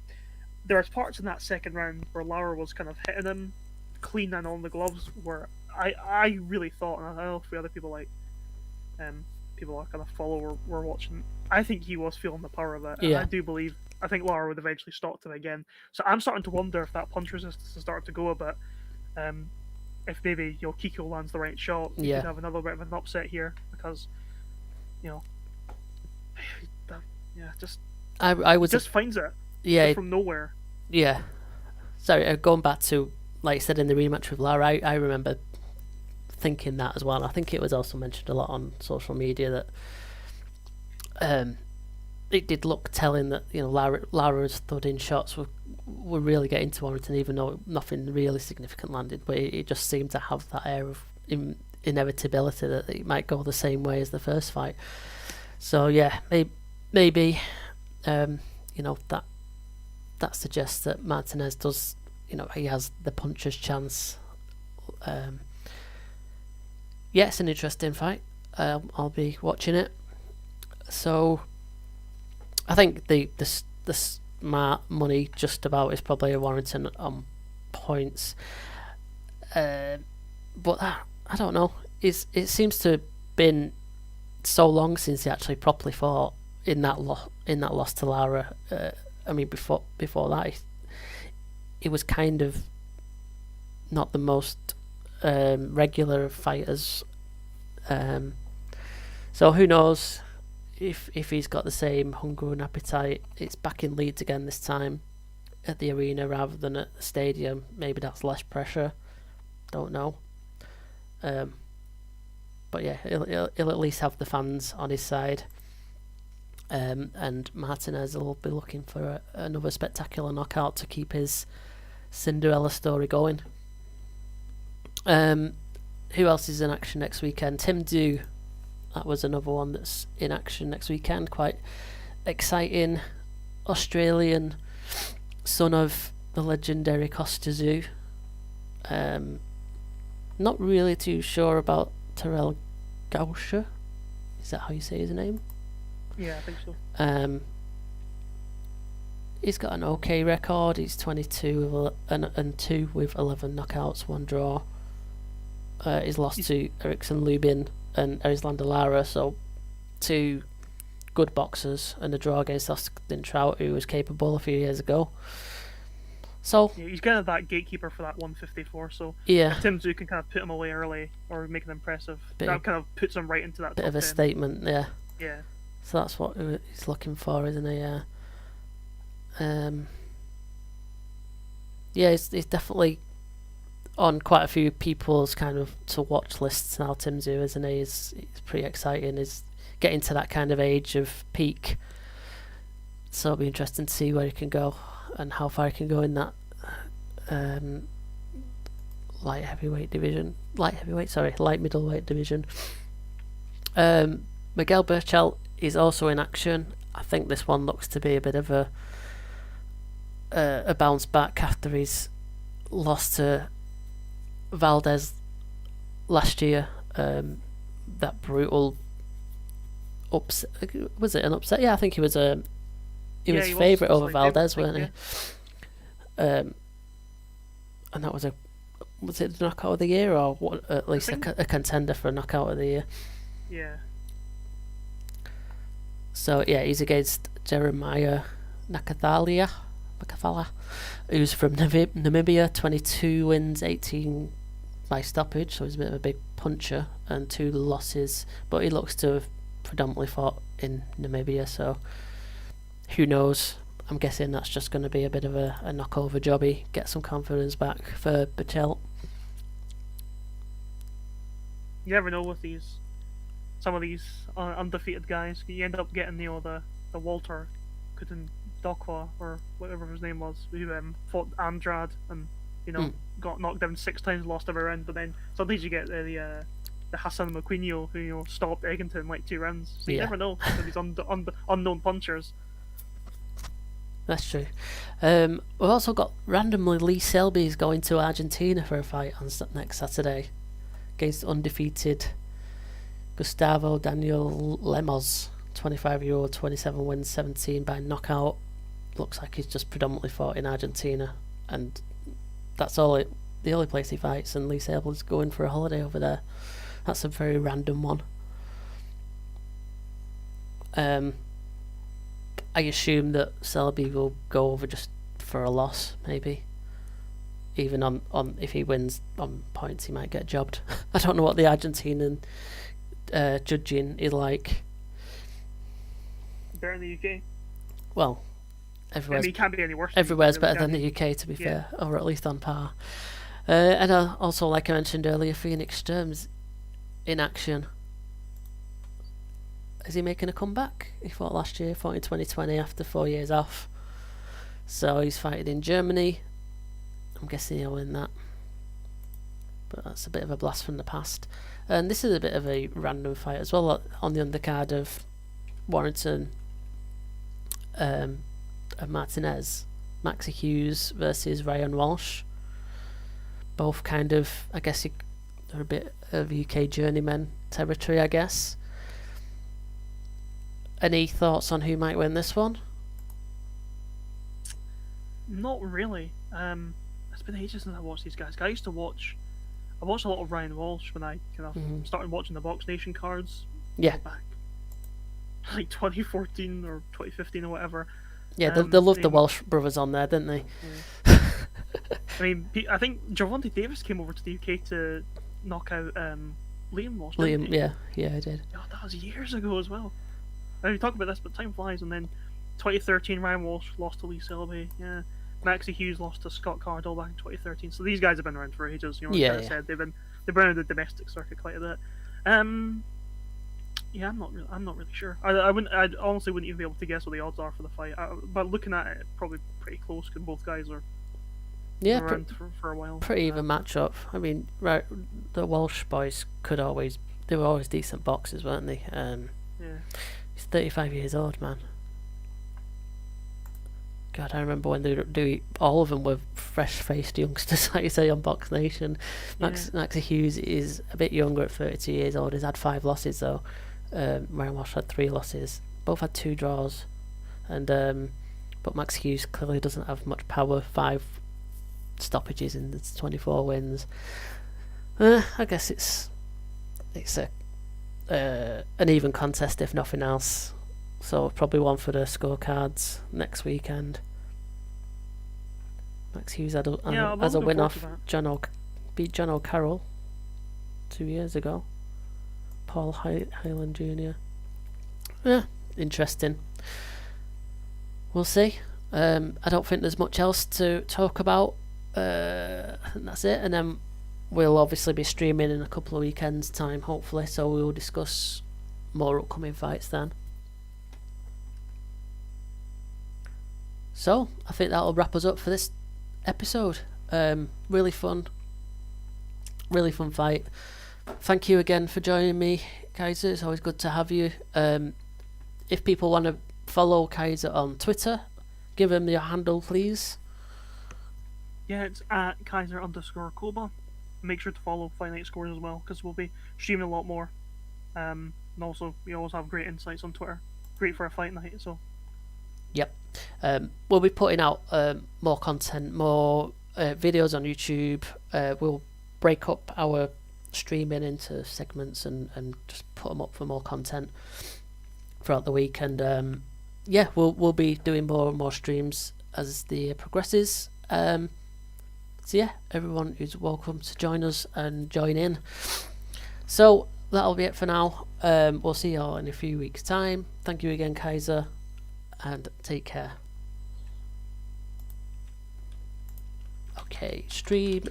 there's parts in that second round where Lara was kind of hitting him clean and on the gloves, where I really thought, and I don't know if the other people people I kind of follow were watching, I think he was feeling the power of it. Yeah. And I think Lara would eventually stop him again. So I'm starting to wonder if that punch resistance has started to go a bit. If maybe Kiko lands the right shot, you could have another bit of an upset here, because I was just finds it from nowhere. Yeah. Sorry, going back to, like I said, in the rematch with Lara, I remember thinking that as well. I think it was also mentioned a lot on social media that it did look telling that Lara's thud-in shots were really getting to Warrington, even though nothing really significant landed. But it just seemed to have that air of inevitability that it might go the same way as the first fight. So yeah, maybe that suggests that Martinez does, he has the puncher's chance. Yeah, it's an interesting fight. I'll be watching it. So I think the smart money just about is probably a Warrington on points. But I don't know. It seems to have been so long since he actually properly fought in that loss to Lara. I mean, before that, he was kind of not the most regular of fighters. So who knows if he's got the same hunger and appetite. It's back in Leeds again this time at the arena rather than at the stadium. Maybe that's less pressure. Don't know. But yeah, he'll at least have the fans on his side. And Martinez will be looking for another spectacular knockout to keep his Cinderella story going. Who else is in action next weekend? Tim Dew. That was another one that's in action next weekend. Quite exciting. Australian, son of the legendary Costa Tszyu. Not really too sure about Terrell Gaucher. Is that how you say his name? Yeah, I think so. He's got an okay record. He's 22 and 2 with 11 knockouts, 1 draw. He's lost to Erickson Lubin and Erislander Lara, so 2 good boxers, and a draw against Austin Trout, who was capable a few years ago. So yeah, he's kind of that gatekeeper for that 154. So yeah, if Tim Tszyu can kind of put him away early or make it impressive, that kind of puts him right into that. Bit top of a 10. statement, yeah. Yeah. So that's what he's looking for, isn't he? Yeah. Yeah, he's definitely on quite a few people's kind of to watch lists now. Tim Tszyu, isn't he? He's pretty exciting. He's getting to that kind of age of peak. So it'll be interesting to see where he can go and how far he can go in that light middleweight division. Miguel Burchell is also in action. I think this one looks to be a bit of a bounce back after his loss to Valdez last year. That brutal upset. Was it an upset? Yeah, I think he was he Yeah, was he was favourite over slightly Valdez, favourite, weren't he? And that was it the knockout of the year, or what? At least think- a contender for a knockout of the year. Yeah. So yeah, he's against Jeremiah Nakathala, who's from Namibia. 22 wins, 18 by stoppage, so he's a bit of a big puncher, and 2 losses. But he looks to have predominantly fought in Namibia, so who knows? I'm guessing that's just going to be a bit of a knockover jobby, get some confidence back for Burchell. You never know with some of these undefeated guys. You end up getting the Walter Kutendokwa or whatever his name was, who fought Andrade and got knocked down 6 times, lost every round. But then sometimes you get the Hassan Maquinho who stopped Eggington in like 2 rounds. So you never know with these unknown punchers. That's true. We've also got randomly Lee Selby's going to Argentina for a fight on next Saturday against undefeated Gustavo Daniel Lemos, 25-year-old, 27 wins, 17 by knockout. Looks like he's just predominantly fought in Argentina, and that's the only place he fights, and Lee Selby's going for a holiday over there. That's a very random one. I assume that Selby will go over just for a loss, maybe. Even on if he wins on points, he might get jobbed. I don't know what the Argentinian judging is like. Better in the UK. Well, I mean, it can't be any worse. everywhere's better than the UK, to be fair, or at least on par. And also, like I mentioned earlier, Phoenix Sturm's in action. Is he making a comeback? He fought last year, fought in 2020 after 4 years off. So he's fighting in Germany. I'm guessing he'll win that. But that's a bit of a blast from the past. And this is a bit of a random fight as well, on the undercard of Warrington and Martinez. Maxi Hughes versus Ryan Walsh. Both kind of, I guess they're a bit of UK journeyman territory, I guess. Any thoughts on who might win this one? Not really. It's been ages since I watched these guys. I watched a lot of Ryan Walsh when I kind of started watching the Box Nation cards. Yeah. Back like 2014 or 2015 or whatever. Yeah, they loved the Walsh brothers on there, didn't they? Yeah. I mean, I think Gervonta Davis came over to the UK to knock out Liam Walsh. Didn't he? Yeah, I did. God, that was years ago as well. I we talk about this, but time flies. And then 2013, Ryan Walsh lost to Lee Selby. Yeah, Maxie Hughes lost to Scott Cardle back in 2013. So these guys have been around for ages. Like I said, they've been around the domestic circuit quite a bit. Yeah, I'm not really sure. I honestly wouldn't even be able to guess what the odds are for the fight. But looking at it, probably pretty close because both guys are around for a while. Pretty even matchup. I mean, right, the Walsh boys they were always decent boxers, weren't they? Yeah. He's 35 years old, man. God, I remember when all of them were fresh-faced youngsters, like you say, on Box Nation. Maxie Hughes is a bit younger at 32 years old. He's had 5 losses, though. Ryan Walsh had 3 losses. Both had 2 draws. And but Max Hughes clearly doesn't have much power. 5 stoppages in 24 wins. I guess it's an even contest, if nothing else. So probably one for the scorecards next weekend. Max Hughes had a win off beat John O'Carroll 2 years ago. Paul Hyland Jr. Yeah, interesting. We'll see. I don't think there's much else to talk about. I think that's it. And then we'll obviously be streaming in a couple of weekends' time, hopefully. So we'll discuss more upcoming fights then. So I think that'll wrap us up for this episode. Really fun fight. Thank you again for joining me, Kaiser. It's always good to have you. If people want to follow Kaiser on Twitter, give him your handle, please. Yeah, it's at Kaiser_Koba. Make sure to follow Fight Night Scores as well, because we'll be streaming a lot more. And also, you always have great insights on Twitter. Great for a fight night. So. Yep. We'll be putting out more content, more videos on YouTube. We'll break up our streaming into segments and just put them up for more content throughout the week. And yeah, we'll be doing more and more streams as the year progresses. So yeah, everyone is welcome to join us and join in. So that'll be it for now. We'll see you all in a few weeks' time. Thank you again, Kaiser, and take care. Okay, stream